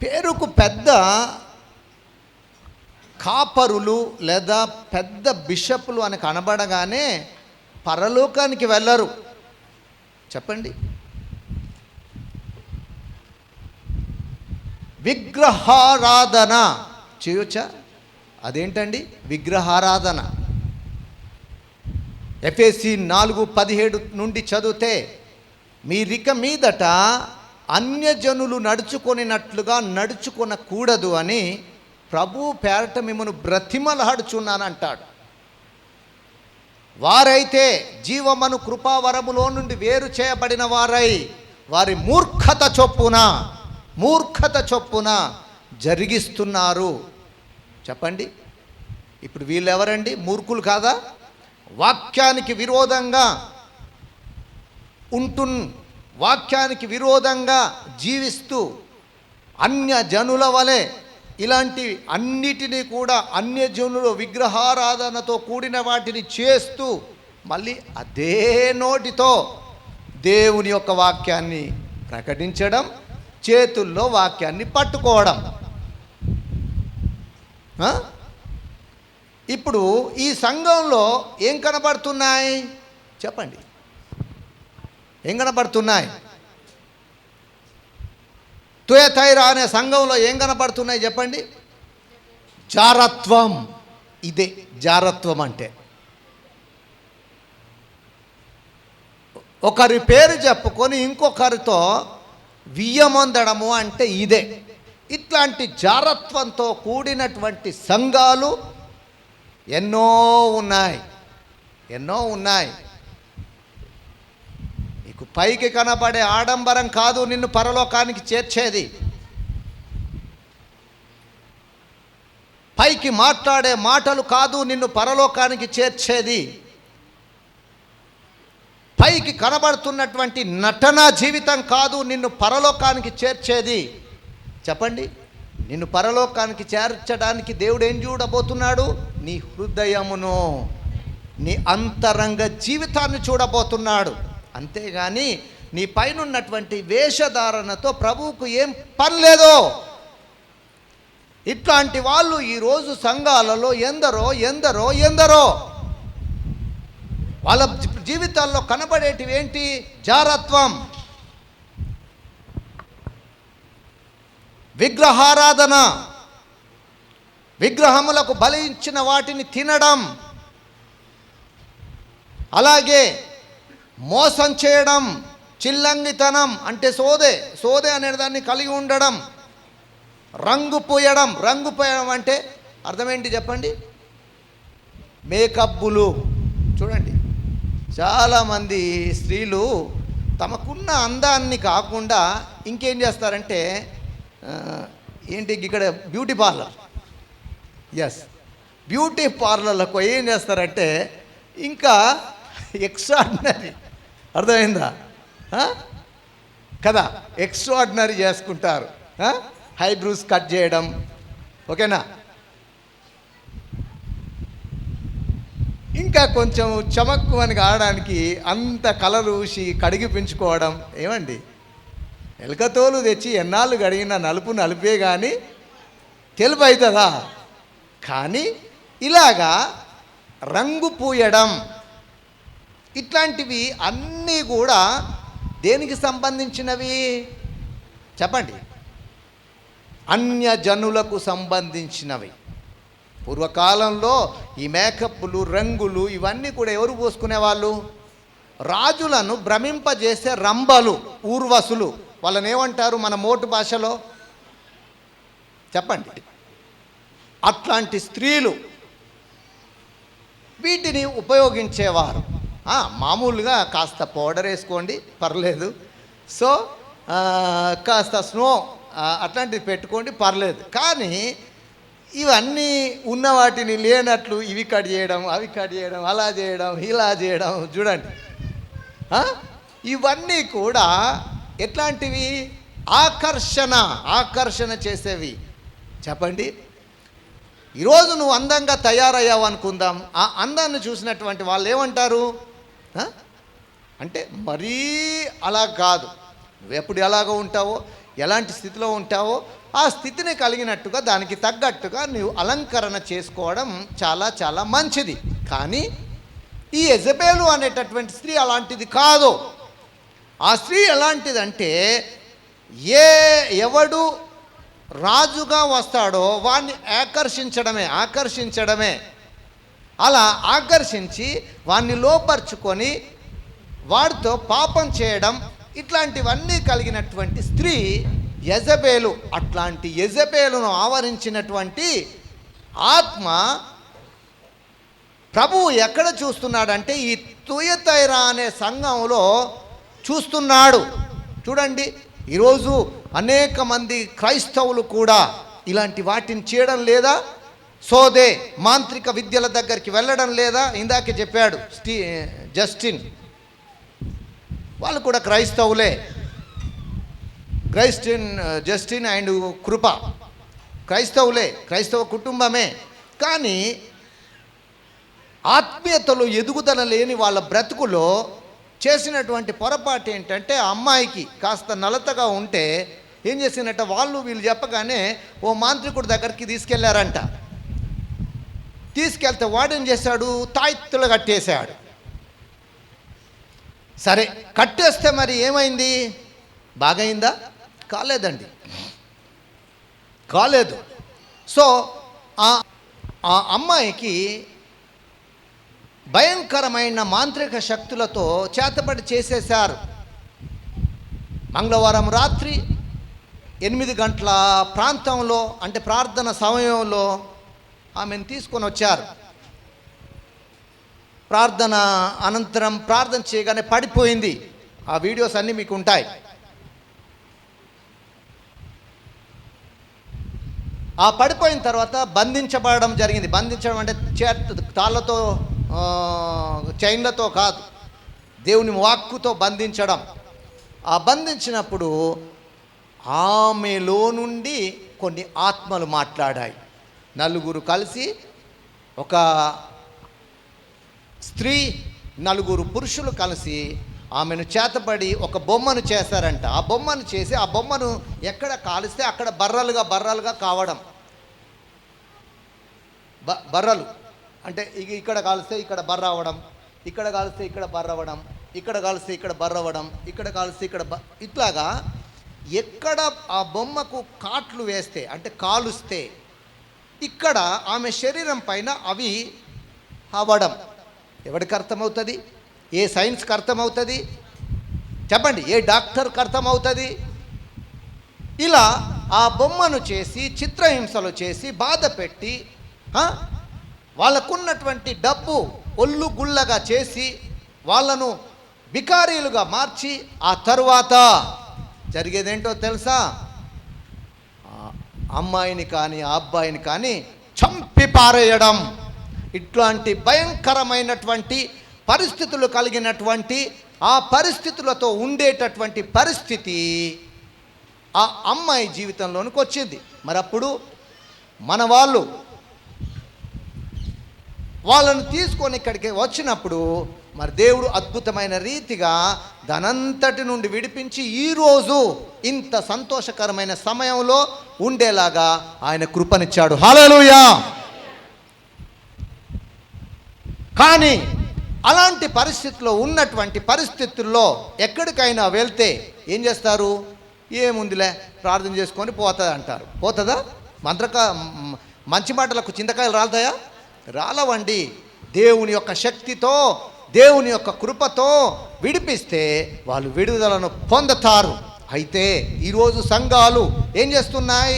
పేరుకు పెద్ద కాపరులు లేదా పెద్ద బిషపులు అని కనబడగానే పరలోకానికి వెళ్ళరు. చెప్పండి. విగ్రహారాధన చేయొచ్చా? అదేంటండి విగ్రహారాధన? ఎఫెసీ 4:17 నుండి చదివితే, మీరిక మీదట అన్యజనులు నడుచుకొనినట్లుగా నడుచుకొనకూడదు అని ప్రభు పేరట మిమ్మను బ్రతిమలాడుచున్నానంటాడు. వారైతే జీవమను కృపావరములో నుండి వేరు చేయబడిన వారై వారి మూర్ఖత చొప్పున జరిగిస్తున్నారు. చెప్పండి. ఇప్పుడు వీళ్ళెవరండి? మూర్ఖులు కాదా? వాక్యానికి విరోధంగా జీవిస్తూ అన్యజనుల వలె ఇలాంటి అన్నిటినీ కూడా అన్యజనులు విగ్రహారాధనతో కూడిన వాటిని చేస్తూ మళ్ళీ అదే నోటితో దేవుని యొక్క వాక్యాన్ని ప్రకటించడం, చేతుల్లో వాక్యాన్ని పట్టుకోవడం. ఇప్పుడు ఈ సంఘంలో ఏం కనబడుతున్నాయి? చెప్పండి. ఏం కనబడుతున్నాయి? తుయతైరా అనే సంఘంలో ఏం కనబడుతున్నాయి చెప్పండి? జారత్వం. ఇదే జారత్వం అంటే. ఒకరి పేరు చెప్పుకొని ఇంకొకరితో వియ్యమొందడము అంటే ఇదే. ఇట్లాంటి జారత్వంతో కూడినటువంటి సంఘాలు ఎన్నో ఉన్నాయి. నీకు పైకి కనబడే ఆడంబరం కాదు నిన్ను పరలోకానికి చేర్చేది. పైకి మాట్లాడే మాటలు కాదు నిన్ను పరలోకానికి చేర్చేది. పైకి కనబడుతున్నటువంటి నటనా జీవితం కాదు నిన్ను పరలోకానికి చేర్చేది. చెప్పండి. నిన్ను పరలోకానికి చేర్చడానికి దేవుడు ఏం చూడబోతున్నాడు? నీ హృదయమును, నీ అంతరంగ జీవితాన్ని చూడబోతున్నాడు. అంతేగాని నీ పైన ఉన్నటువంటి వేషధారణతో ప్రభువుకు ఏం పని లేదు. ఇట్లాంటి వాళ్ళు ఈరోజు సంఘాలలో ఎందరో వాళ్ళ జీవితాల్లో కనబడేటివి ఏంటి? జారత్వం, విగ్రహారాధన, విగ్రహములకు బలి ఇచ్చిన వాటిని తినడం, అలాగే మోసం చేయడం, చిల్లంగితనం అంటే సోదే అనే దాన్ని కలిగి ఉండడం, రంగు పోయడం అంటే అర్థం ఏంటి చెప్పండి? మేకప్పులు. చూడండి, చాలామంది స్త్రీలు తమకున్న అందాన్ని కాకుండా ఇంకేం చేస్తారంటే, ఏంటి ఇక్కడ బ్యూటీ పార్లర్, బ్యూటీ పార్లర్లకు ఏం చేస్తారంటే ఇంకా ఎక్స్ట్రాడినరీ, అర్థమైందా కదా? ఎక్స్ట్రాడినరీ చేసుకుంటారు. హైబ్రూస్ కట్ చేయడం, ఓకేనా? ఇంకా కొంచెం చమక్కు అని కావడానికి అంత కలర్ ఊసి కడిగి పెంచుకోవడం. ఏమండి, ఎలకతోలు తెచ్చి ఎన్నాళ్ళు కడిగిన నలుపు నలుపే కానీ తెలుపు అవుతుందా? కానీ ఇలాగా రంగు పూయడం, ఇట్లాంటివి అన్నీ కూడా దేనికి సంబంధించినవి చెప్పండి? అన్యజనులకు సంబంధించినవి. పూర్వకాలంలో ఈ మేకప్లు, రంగులు ఇవన్నీ కూడా ఎవరు పోసుకునేవాళ్ళు? రాజులను భ్రమింపజేసే రంభలు, ఊర్వశులు. వాళ్ళని ఏమంటారు మన మోటు భాషలో? చెప్పండి. అట్లాంటి స్త్రీలు వీటిని ఉపయోగించేవారు. మామూలుగా కాస్త పౌడర్ వేసుకోండి పర్లేదు, సో కాస్త స్నో అట్లాంటివి పెట్టుకోండి పర్లేదు. కానీ ఇవన్నీ ఉన్న వాటిని లేనట్లు ఇవి కట్ చేయడం, అవి కట్ చేయడం, అలా చేయడం, ఇలా చేయడం. చూడండి, ఇవన్నీ కూడా ఎట్లాంటివి? ఆకర్షణ చేసేవి. చెప్పండి. ఈరోజు నువ్వు అందంగా తయారయ్యావు అనుకుందాం. ఆ అందాన్ని చూసినటువంటి వాళ్ళు ఏమంటారు? అంటే మరీ అలా కాదు, నువ్వు ఎప్పుడు ఎలాగో ఉంటావో, ఎలాంటి స్థితిలో ఉంటావో ఆ స్థితిని కలిగినట్టుగా దానికి తగ్గట్టుగా నువ్వు అలంకరణ చేసుకోవడం చాలా చాలా మంచిది. కానీ ఈ యెజబెలు అనేటటువంటి స్త్రీ అలాంటిది కాదు. ఆ స్త్రీ ఎలాంటిదంటే, ఎవడు రాజుగా వస్తాడో వాడిని ఆకర్షించడమే అలా ఆకర్షించి వాడిని లోపరుచుకొని వాడితో పాపం చేయడం, ఇట్లాంటివన్నీ కలిగినటువంటి స్త్రీ యెజబెలు. అట్లాంటి యెజబెలును ఆవరించినటువంటి ఆత్మ ప్రభువు ఎక్కడ చూస్తున్నాడంటే ఈ తుయతైరా అనే సంఘంలో చూస్తున్నాడు. చూడండి, ఈరోజు అనేక మంది క్రైస్తవులు కూడా ఇలాంటి వాటిని చేయడం లేదా? సోదే మాంత్రిక విద్యల దగ్గరికి వెళ్ళడం లేదా? ఇందాకే చెప్పాడు జస్టిన్, వాళ్ళు కూడా క్రైస్తవులే. జస్టిన్ అండ్ కృప క్రైస్తవులే, క్రైస్తవ కుటుంబమే. కానీ ఆత్మీయతలో ఎదుగుదల లేని వాళ్ళ బ్రతుకులో చేసినటువంటి పొరపాటు ఏంటంటే, అమ్మాయికి కాస్త నలతగా ఉంటే ఏం చేసినట్ట, వాళ్ళు వీళ్ళు చెప్పగానే ఓ మాంత్రికుడి దగ్గరికి తీసుకెళ్లారంట. తీసుకెళ్తే వాడేం చేశాడు, తాయెత్తులు కట్టేశాడు. సరే, కట్టేస్తే మరి ఏమైంది? బాగైందా? కాలేదండి, కాలేదు. సో ఆ అమ్మాయికి భయంకరమైన మాంత్రిక శక్తులతో చేతబడి చేసేశారు. మంగళవారం రాత్రి 8 గంటల ప్రాంతంలో, అంటే ప్రార్థన సమయంలో ఆమెను తీసుకొని వచ్చారు. ప్రార్థన అనంతరం ప్రార్థన చేయగానే పడిపోయింది. ఆ వీడియోస్ అన్నీ మీకు ఉంటాయి. ఆ పడిపోయిన తర్వాత బంధించబడడం జరిగింది. బంధించడం అంటే తాళ్ళతో చైన్లతో కాదు, దేవుని వాక్కుతో బంధించడం. ఆ బంధించినప్పుడు ఆమెలో నుండి కొన్ని ఆత్మలు మాట్లాడాయి. 4 కలిసి, ఒక స్త్రీ 4 పురుషులు కలిసి ఆమెను చేతపడి ఒక బొమ్మను చేశారంట. ఆ బొమ్మను చేసి ఆ బొమ్మను ఎక్కడ కాలిస్తే అక్కడ బర్రలుగా కావడం. బర్రలు అంటే ఇక్కడ కాలిస్తే ఇక్కడ బర్ర అవ్వడం, ఇక్కడ కాలిస్తే ఇక్కడ బర్ర అవ్వడం, ఇక్కడ కాలిస్తే ఇక్కడ బర్ర అవ్వడం, ఇక్కడ కాలిస్తే ఇక్కడ ఇట్లాగా ఎక్కడ ఆ బొమ్మకు కాట్లు వేస్తే అంటే కాలుస్తే ఇక్కడ ఆమె శరీరం పైన అవి అవ్వడం. ఎవరికి అర్థమవుతుంది? ఏ సైన్స్కి అర్థమవుతుంది? చెప్పండి, ఏ డాక్టర్కి అర్థమవుతుంది? ఇలా ఆ బొమ్మను చేసి చిత్రహింసలు చేసి బాధ పెట్టి వాళ్ళకున్నటువంటి డబ్బు ఒళ్ళు గుళ్ళగా చేసి వాళ్ళను బికారీలుగా మార్చి ఆ తరువాత జరిగేదేంటో తెలుసా? అమ్మాయిని కానీ ఆ అబ్బాయిని కానీ చంపి పారేయడం. ఇట్లాంటి భయంకరమైనటువంటి పరిస్థితులు కలిగినటువంటి ఆ పరిస్థితులతో ఉండేటటువంటి పరిస్థితి ఆ అమ్మాయి జీవితంలోనికి వచ్చింది. మరి అప్పుడు మన వాళ్ళను తీసుకొని ఇక్కడికి వచ్చినప్పుడు మరి దేవుడు అద్భుతమైన రీతిగా దానంతటి నుండి విడిపించి ఈరోజు ఇంత సంతోషకరమైన సమయంలో ఉండేలాగా ఆయన కృపనిచ్చాడు. హల్లెలూయా. కానీ అలాంటి పరిస్థితిలో ఉన్నటువంటి పరిస్థితుల్లో ఎక్కడికైనా వెళ్తే ఏం చేస్తారు? ఏముందిలే ప్రార్థన చేసుకొని పోతుంది అంటారు. పోతుందా? మంచి మాటలకు చింతకాయలు రాలుతాయా? రాలవండి. దేవుని యొక్క శక్తితో, దేవుని యొక్క కృపతో విడిపిస్తే వాళ్ళు విడుదలను పొందుతారు. అయితే ఈరోజు సంఘాలు ఏం చేస్తున్నాయి?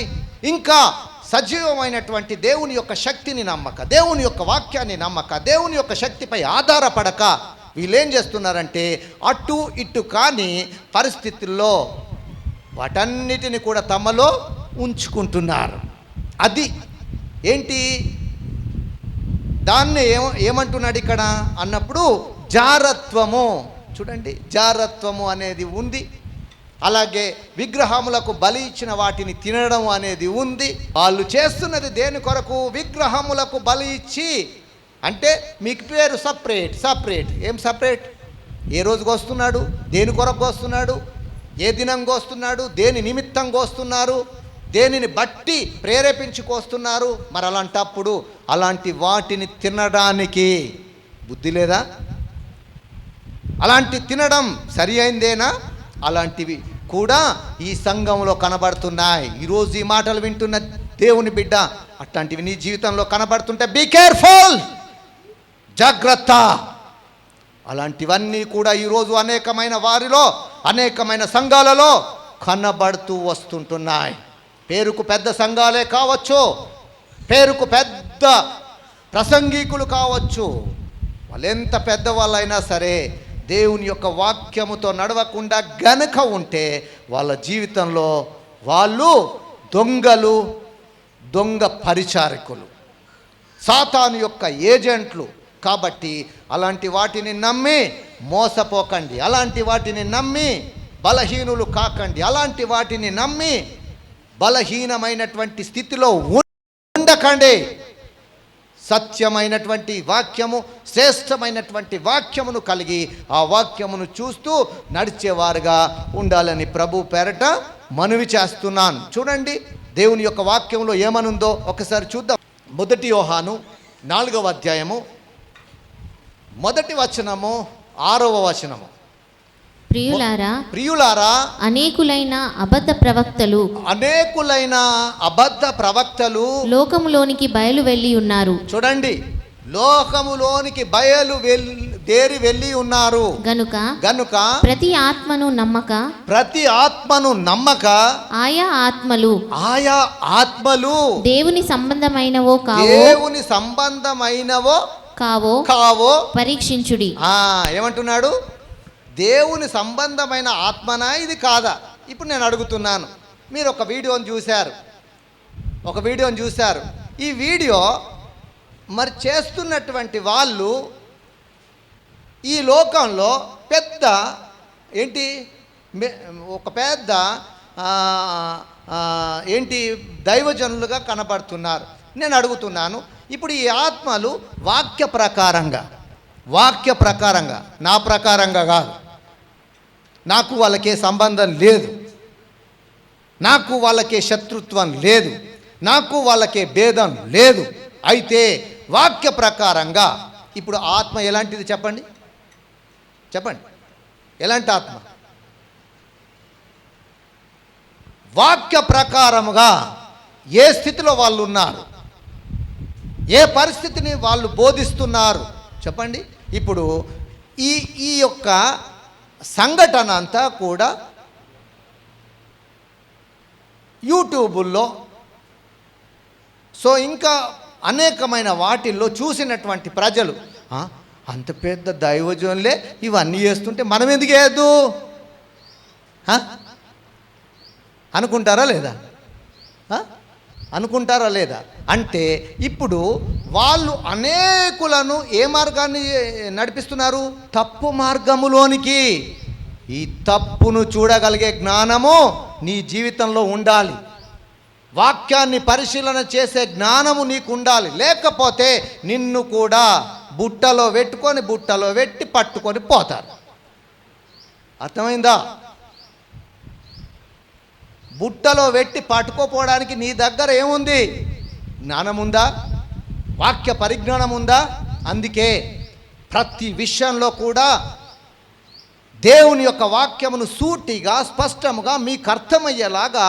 ఇంకా సజీవమైనటువంటి దేవుని యొక్క శక్తిని నమ్మక, దేవుని యొక్క వాక్యాన్ని నమ్మక, దేవుని యొక్క శక్తిపై ఆధారపడక వీళ్ళేం చేస్తున్నారంటే అటు ఇటు కాని పరిస్థితుల్లో వాటన్నిటిని కూడా తమలో ఉంచుకుంటున్నారు. అది ఏంటి? దాన్ని ఏమంటున్నాడు ఇక్కడ అన్నప్పుడు జారత్వము. చూడండి, జారత్వము అనేది ఉంది. అలాగే విగ్రహములకు బలి ఇచ్చిన వాటిని తినడం అనేది ఉంది. వాళ్ళు చేస్తున్నది దేని కొరకు? విగ్రహములకు బలి ఇచ్చి. అంటే మీకు పేరు సపరేట్. ఏం సపరేట్? ఏ రోజుకి వస్తున్నాడు, దేని కొరకు వస్తున్నాడు, ఏ దినంగా వస్తున్నాడు, దేని నిమిత్తంగా వస్తున్నారు, దేనిని బట్టి ప్రేరేపించుకొస్తున్నారు. మరి అలాంటప్పుడు అలాంటి వాటిని తినడానికి బుద్ధి లేదా? అలాంటి తినడం సరి అయిందేనా? అలాంటివి కూడా ఈ సంఘంలో కనబడుతున్నాయి. ఈరోజు ఈ మాటలు వింటున్న దేవుని బిడ్డ, అట్లాంటివి నీ జీవితంలో కనబడుతుంటే బీ కేర్ఫుల్, జాగ్రత్త. అలాంటివన్నీ కూడా ఈరోజు అనేకమైన వారిలో, అనేకమైన సంఘాలలో కనబడుతూ వస్తుంటున్నాయి. పేరుకు పెద్ద సంఘాలే కావచ్చు, పేరుకు పెద్ద ప్రసంగికులు కావచ్చు, వాళ్ళు ఎంత పెద్దవాళ్ళైనా సరే దేవుని యొక్క వాక్యముతో నడవకుండా గనుక ఉంటే వాళ్ళ జీవితంలో వాళ్ళు దొంగలు, దొంగ పరిచారకులు, సాతాను యొక్క ఏజెంట్లు. కాబట్టి అలాంటి వాటిని నమ్మి మోసపోకండి, అలాంటి వాటిని నమ్మి బలహీనులు కాకండి, అలాంటి వాటిని నమ్మి బలహీనమైనటువంటి స్థితిలో ఉండకండి. సత్యమైనటువంటి వాక్యము, శ్రేష్టమైనటువంటి వాక్యమును కలిగి ఆ వాక్యమును చూస్తూ నడిచేవారుగా ఉండాలని ప్రభు పేరట మనవి చేస్తున్నాను. చూడండి దేవుని యొక్క వాక్యంలో ఏమనుందో ఒకసారి చూద్దాం. 1 యోహాను 4వ అధ్యాయము 1వ వచనము 6వ వచనము. ప్రియులారా, అనేకులైన అబద్ధ ప్రవక్తలు లోకములోనికి బయలు వెళ్ళి ఉన్నారు. చూడండి, లోకములోనికి బయలుదేరి వెళ్ళి ఉన్నారు. గనుక ప్రతి ఆత్మను నమ్మక ఆయా ఆత్మలు దేవుని సంబంధమైనవో కావో పరీక్షించుడి. ఏమంటున్నాడు? దేవుని సంబంధమైన ఆత్మనా ఇది కాదా? ఇప్పుడు నేను అడుగుతున్నాను, మీరు ఒక వీడియోని చూశారు. ఈ వీడియో మరి చేస్తున్నటువంటి వాళ్ళు ఈ లోకంలో ఒక పెద్ద దైవజనులుగా కనబడుతున్నారు. నేను అడుగుతున్నాను, ఇప్పుడు ఈ ఆత్మలు వాక్య ప్రకారంగా నా ప్రకారంగా కాదు, నాకు వాళ్ళకే సంబంధం లేదు, నాకు వాళ్ళకే శత్రుత్వం లేదు, నాకు వాళ్ళకే భేదం లేదు. అయితే వాక్య ప్రకారంగా ఇప్పుడు ఆత్మ ఎలాంటిది చెప్పండి ఎలాంటి ఆత్మ? వాక్య ప్రకారముగా ఏ స్థితిలో వాళ్ళు ఉన్నారు, ఏ పరిస్థితిని వాళ్ళు బోధిస్తున్నారు చెప్పండి. ఇప్పుడు ఈ యొక్క సంఘటన అంతా కూడా యూట్యూబుల్లో, సో ఇంకా అనేకమైన వాటిల్లో చూసినటువంటి ప్రజలు అంత పెద్ద దైవజనులే ఇవన్నీ చేస్తుంటే మనం ఎందుకు చేయొద్దు అనుకుంటారా లేదా? అంటే ఇప్పుడు వాళ్ళు అనేకులను ఏ మార్గాన్ని నడిపిస్తున్నారు? తప్పు మార్గములోనికి. ఈ తప్పును చూడగలిగే జ్ఞానము నీ జీవితంలో ఉండాలి. వాక్యాన్ని పరిశీలన చేసే జ్ఞానము నీకు ఉండాలి. లేకపోతే నిన్ను కూడా బుట్టలో పెట్టి పట్టుకొని పోతారు. అర్థమైందా? బుట్టలో పెట్టి పట్టుకోపోవడానికి నీ దగ్గర ఏముంది? జ్ఞానం ఉందా? వాక్య పరిజ్ఞానం ఉందా? అందుకే ప్రతి విషయంలో కూడా దేవుని యొక్క వాక్యమును సూటిగా, స్పష్టముగా మీకు అర్థమయ్యేలాగా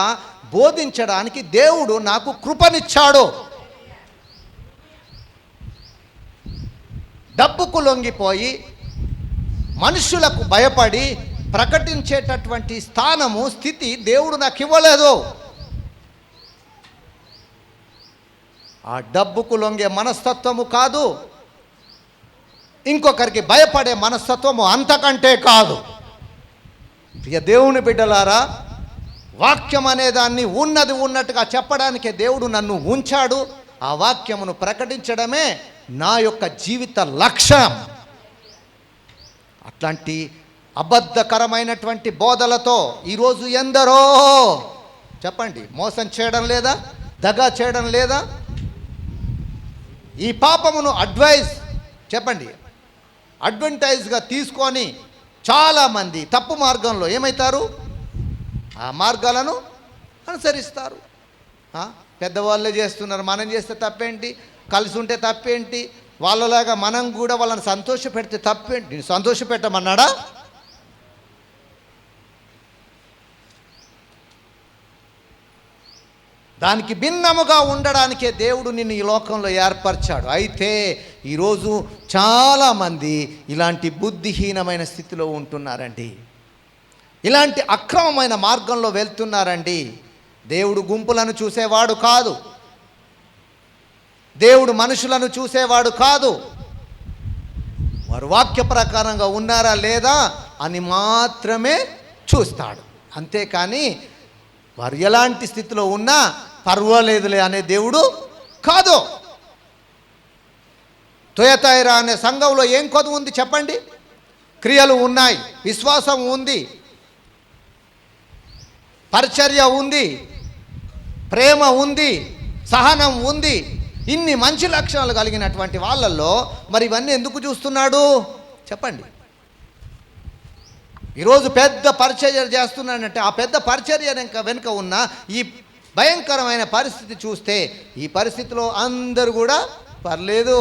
బోధించడానికి దేవుడు నాకు కృపనిచ్చాడు. డబ్బుకు లొంగిపోయి మనుషులకు భయపడి ప్రకటించేటటువంటి స్థితి దేవుడు నాకు ఇవ్వలేదు. ఆ డబ్బుకు లొంగే మనస్తత్వము కాదు, ఇంకొకరికి భయపడే మనస్తత్వము అంతకంటే కాదు. ప్రియ దేవుని బిడ్డలారా, వాక్యం అనేదాన్ని ఉన్నట్టుగా చెప్పడానికే దేవుడు నన్ను ఉంచాడు. ఆ వాక్యమును ప్రకటించడమే నా యొక్క జీవిత లక్ష్యం. అట్లాంటి అబద్ధకరమైనటువంటి బోధలతో ఈరోజు ఎందరో చెప్పండి మోసం చేయడం లేదా, దగా చేయడం లేదా, ఈ పాపమును అడ్వర్టైజ్గా తీసుకొని చాలామంది తప్పు మార్గంలో ఏమవుతారు, ఆ మార్గాలను అనుసరిస్తారు. పెద్దవాళ్ళే చేస్తున్నారు, మనం చేస్తే తప్పేంటి, కలిసి ఉంటే తప్పేంటి, వాళ్ళలాగా మనం కూడా వాళ్ళని సంతోషపెడితే తప్పేంటి, నేను సంతోషపెట్టమన్నాడా? దానికి భిన్నముగా ఉండడానికే దేవుడు నిన్ను ఈ లోకంలో ఏర్పరిచాడు. అయితే ఈరోజు చాలామంది ఇలాంటి బుద్ధిహీనమైన స్థితిలో ఉంటున్నారండి, ఇలాంటి అక్రమమైన మార్గంలో వెళ్తున్నారండి. దేవుడు గుంపులను చూసేవాడు కాదు, దేవుడు మనుషులను చూసేవాడు కాదు. వారు వాక్య ప్రకారంగా ఉన్నారా లేదా అని మాత్రమే చూస్తాడు. అంతేకాని వారు ఎలాంటి స్థితిలో ఉన్నా పర్వాలేదులే అనే దేవుడు కాదు. తుయతైరా అనే సంఘంలో ఏం కొదువు ఉంది చెప్పండి? క్రియలు ఉన్నాయి, విశ్వాసం ఉంది, పరిచర్య ఉంది, ప్రేమ ఉంది, సహనం ఉంది. ఇన్ని మంచి లక్షణాలు కలిగినటువంటి వాళ్ళల్లో మరి ఇవన్నీ ఎందుకు చూస్తున్నాడు చెప్పండి? ఈరోజు పెద్ద పరిచర్య చేస్తున్నాడంటే ఆ పెద్ద పరిచర్య వెనుక ఉన్న ఈ భయంకరమైన పరిస్థితి చూస్తే ఈ పరిస్థితిలో అందరూ కూడా పర్లేదు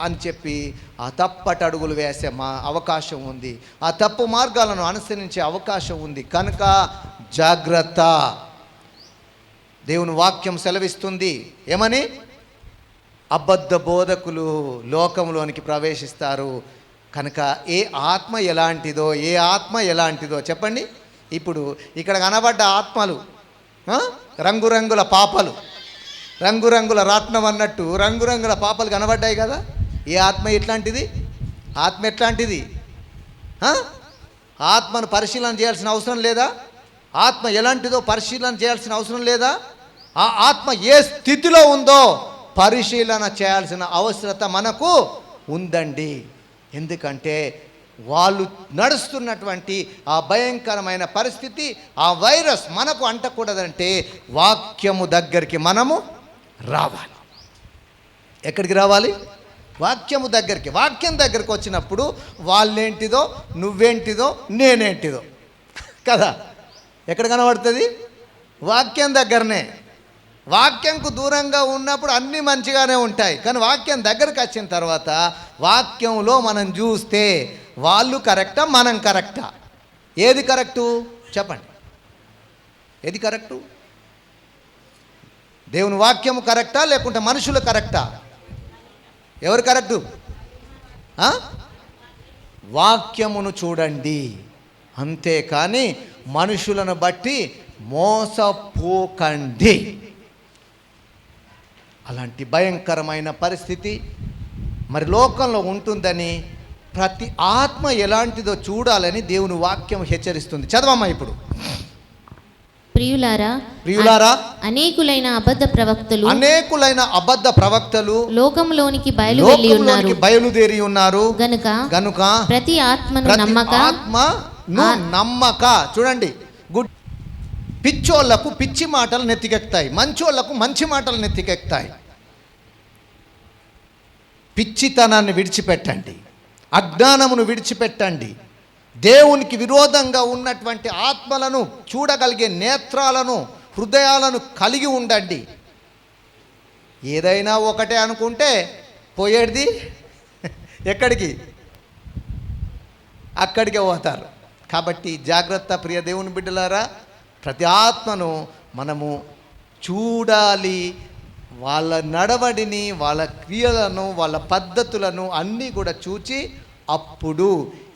అని చెప్పి ఆ తప్పటి అడుగులు వేసే అవకాశం ఉంది, ఆ తప్పు మార్గాలను అనుసరించే అవకాశం ఉంది. కనుక జాగ్రత్త. దేవుని వాక్యం సెలవిస్తుంది ఏమని? అబద్ధ బోధకులు లోకంలోనికి ప్రవేశిస్తారు. కనుక ఏ ఆత్మ ఎలాంటిదో చెప్పండి. ఇప్పుడు ఇక్కడ కనబడ్డ ఆత్మలు రంగురంగుల పాపలు, రంగురంగుల రాట్నం అన్నట్టు రంగురంగుల పాపలు కనబడ్డాయి కదా. ఏ ఆత్మ ఎట్లాంటిది? ఆత్మ ఎట్లాంటిది? ఆత్మను పరిశీలన చేయాల్సిన అవసరం లేదా? ఆత్మ ఎలాంటిదో పరిశీలన చేయాల్సిన అవసరం లేదా? ఆ ఆత్మ ఏ స్థితిలో ఉందో పరిశీలన చేయాల్సిన అవసరత మనకు ఉందండి. ఎందుకంటే వాళ్ళు నడుస్తున్నటువంటి ఆ భయంకరమైన పరిస్థితి, ఆ వైరస్ మనకు అంటకూడదంటే వాక్యము దగ్గరికి మనము రావాలి. ఎక్కడికి రావాలి? వాక్యము దగ్గరికి. వాక్యం దగ్గరికి వచ్చినప్పుడు వాళ్ళేంటిదో, నువ్వేంటిదో, నేనేంటిదో కదా ఎక్కడ కనబడుతుంది? వాక్యం దగ్గరనే. వాక్యంకు దూరంగా ఉన్నప్పుడు అన్నీ మంచిగానే ఉంటాయి, కానీ వాక్యం దగ్గరికి వచ్చిన తర్వాత వాక్యంలో మనం చూస్తే వాళ్ళు కరెక్టా, మనం కరెక్టా? ఏది కరెక్టు చెప్పండి? ఏది కరెక్టు? దేవుని వాక్యము కరెక్టా లేకుంటే మనుషులు కరెక్టా? ఎవరు కరెక్టు? వాక్యమును చూడండి, అంతేకాని మనుషులను బట్టి మోసపోకండి. అలాంటి భయంకరమైన పరిస్థితి మరి లోకంలో ఉంటుందని ప్రతి ఆత్మ ఎలాంటిదో చూడాలని దేవుని వాక్యం హెచ్చరిస్తుంది. చదవమ్మా ఇప్పుడు. ప్రియులారా అనేకులైన అబద్ధ ప్రవక్తలు లోకంలోనికి బయలుదేరి ఉన్నారు గనుక ప్రతి ఆత్మను నమ్మక చూడండి. పిచ్చోళ్లకు పిచ్చి మాటలు నెత్తికెక్కుతాయి, మంచోళ్లకు మంచి మాటలు నెత్తికెక్కుతాయి. పిచ్చితనాన్ని విడిచిపెట్టండి, అజ్ఞానమును విడిచిపెట్టండి. దేవునికి విరోధంగా ఉన్నటువంటి ఆత్మలను చూడగలిగే నేత్రాలను, హృదయాలను కలిగి ఉండండి. ఏదైనా ఒకటే అనుకుంటే పోయేది ఎక్కడికి? అక్కడికే పోతారు. కాబట్టి జాగ్రత్త ప్రియ దేవుని బిడ్డలారా. ప్రతి ఆత్మను మనము చూడాలి, వాళ్ళ నడవడిని, వాళ్ళ క్రియలను, వాళ్ళ పద్ధతులను అన్నీ కూడా చూచి అప్పుడు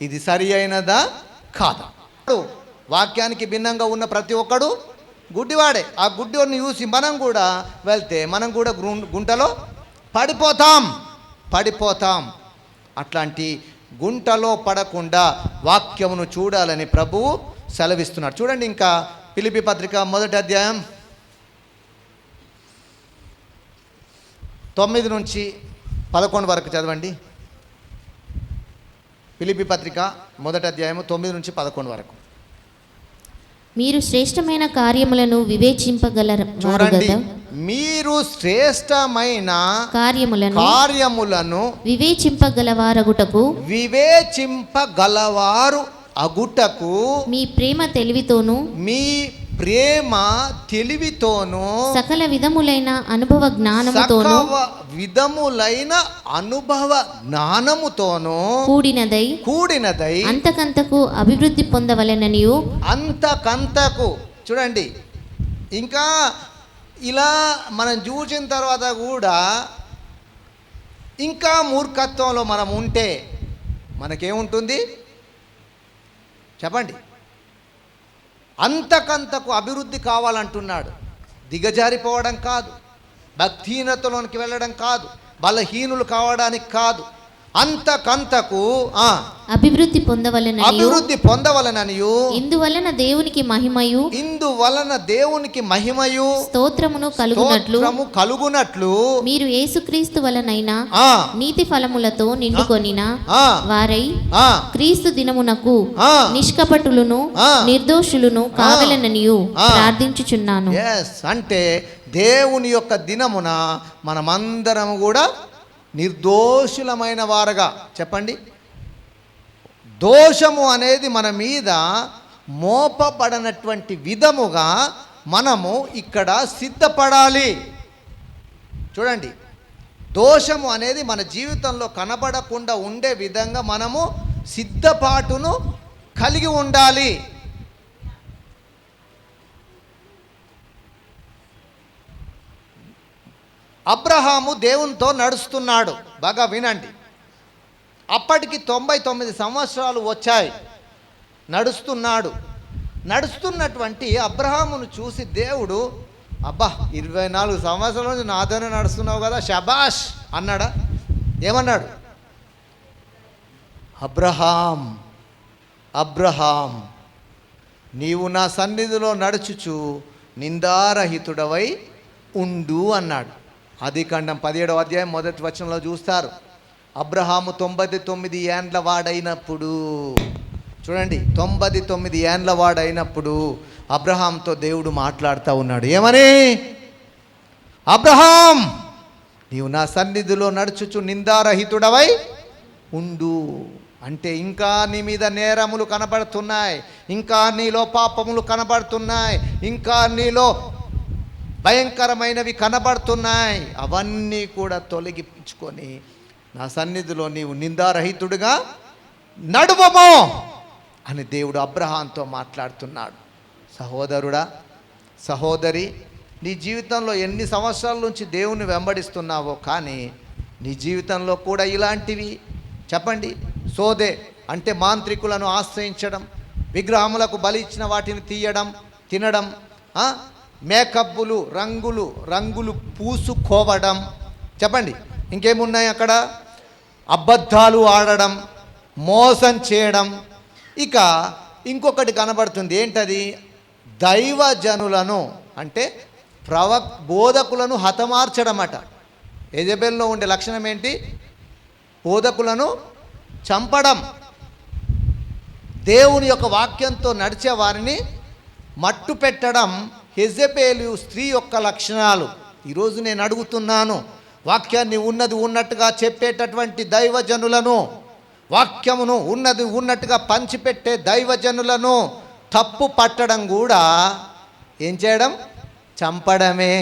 ఇది సరి అయినదా కాదా. వాక్యానికి భిన్నంగా ఉన్న ప్రతి ఒక్కడు గుడ్డివాడే. ఆ గుడ్డివాడిని చూసి మనం కూడా వెళ్తే మనం కూడా గుంటలో పడిపోతాం. అట్లాంటి గుంటలో పడకుండా వాక్యమును చూడాలని ప్రభువు సెలవిస్తున్నాడు. చూడండి, ఇంకా ఫిలిప్పీ పత్రిక 1వ అధ్యాయం 9 నుంచి 11 వరకు చదవండి. ఫిలిప్పీ పత్రిక 1వ అధ్యాయము 9-11 వరకు. మీరు శ్రేష్టమైన కార్యములను వివేచింపగలరు చూడండి, కదా. మీరు శ్రేష్టమైన కార్యములను వివేచింపగలవారగుటకు వివేచింపగలవారు అగుటకు మీ ప్రేమ తెలివితోను సకల విధములైన అనుభవ జ్ఞానముతోను కూడినదై అంతకంతకు అభివృద్ధి పొందవలెననియు. అంతకంతకు చూడండి, ఇంకా ఇలా మనం చూసిన తర్వాత కూడా ఇంకా మూర్ఖత్వంలో మనం ఉంటే మనకేముంటుంది చెప్పండి? అంతకంతకు అభివృద్ధి కావాలంటున్నాడు. దిగజారిపోవడం కాదు, భక్తిహీనతలోనికి వెళ్ళడం కాదు, బలహీనులు కావడానికి కాదు, అంతకంతకు అభివృద్ధి పొందవలెననియు ఇందువలన దేవునికి మహిమయు స్తోత్రమును కలుగునట్లు మీరు యేసుక్రీస్తు వలనైనా నీతి ఫలములతో నిండుకొనిన వారై క్రీస్తు దినమునకు నిష్కపటులను నిర్దోషులను కావలెననియు ప్రార్థించుచున్నాను. అంటే దేవుని యొక్క దినమున మనమందరం కూడా నిర్దోషులమైన వారుగా, చెప్పండి, దోషము అనేది మన మీద మోపబడనటువంటి విధముగా మనము ఇక్కడ సిద్ధపడాలి. చూడండి, దోషము అనేది మన జీవితంలో కనబడకుండా ఉండే విధంగా మనము సిద్ధపాటును కలిగి ఉండాలి. అబ్రహాము దేవునితో నడుస్తున్నాడు. బాగా వినండి, అప్పటికి 99 సంవత్సరాలు వచ్చాయి. నడుస్తున్నటువంటి అబ్రహామును చూసి దేవుడు, అబ్బా 24 సంవత్సరాల నుంచి నాతోనే నడుస్తున్నావు కదా, షబాష్ అన్నాడా? ఏమన్నాడు? అబ్రహాం నీవు నా సన్నిధిలో నడుచుచు నిందారహితుడవై ఉండు అన్నాడు. ఆదికాండం 17వ అధ్యాయం 1వ వచనంలో చూస్తారు. అబ్రహాము 99 ఏండ్ల వాడైనప్పుడు, చూడండి, 99 ఏండ్ల వాడైనప్పుడు అబ్రహాంతో దేవుడు మాట్లాడుతూ ఉన్నాడు. ఏమని? అబ్రహాం నీవు నా సన్నిధిలో నడుచుచు నిందారహితుడవై ఉండు. అంటే ఇంకా నీ మీద నేరములు కనబడుతున్నాయి, ఇంకా నీలో పాపములు కనబడుతున్నాయి, ఇంకా నీలో భయంకరమైనవి కనబడుతున్నాయి. అవన్నీ కూడా తొలగించుకొని నా సన్నిధిలో నీవు నిందారహితుడిగా నడువము అని దేవుడు అబ్రహాంతో మాట్లాడుతున్నాడు. సహోదరుడా, సహోదరి, నీ జీవితంలో ఎన్ని సంవత్సరాల నుంచి దేవుని వెంబడిస్తున్నావో, కానీ నీ జీవితంలో కూడా ఇలాంటివి, చెప్పండి, సోదే అంటే మాంత్రికులను ఆశ్రయించడం, విగ్రహములకు బలి ఇచ్చిన వాటిని తీయడం, తినడం, మేకప్పులు, రంగులు పూసుకోవడం, చెప్పండి, ఇంకేమున్నాయి అక్కడ? అబద్ధాలు ఆడడం, మోసం చేయడం. ఇక ఇంకొకటి కనబడుతుంది. ఏంటది? దైవజనులను అంటే బోధకులను హతమార్చడం అట. యెజబెల్లో ఉండే లక్షణం ఏంటి? బోధకులను చంపడం, దేవుని యొక్క వాక్యంతో నడిచే వారిని మట్టు పెట్టడం యెజబెలు స్త్రీ యొక్క లక్షణాలు. ఈరోజు నేను అడుగుతున్నాను, వాక్యాన్ని ఉన్నది ఉన్నట్టుగా చెప్పేటటువంటి దైవజనులను, వాక్యమును ఉన్నది ఉన్నట్టుగా పంచిపెట్టే దైవజనులను తప్పు పట్టడం కూడా ఏం చేయడం? చంపడమే.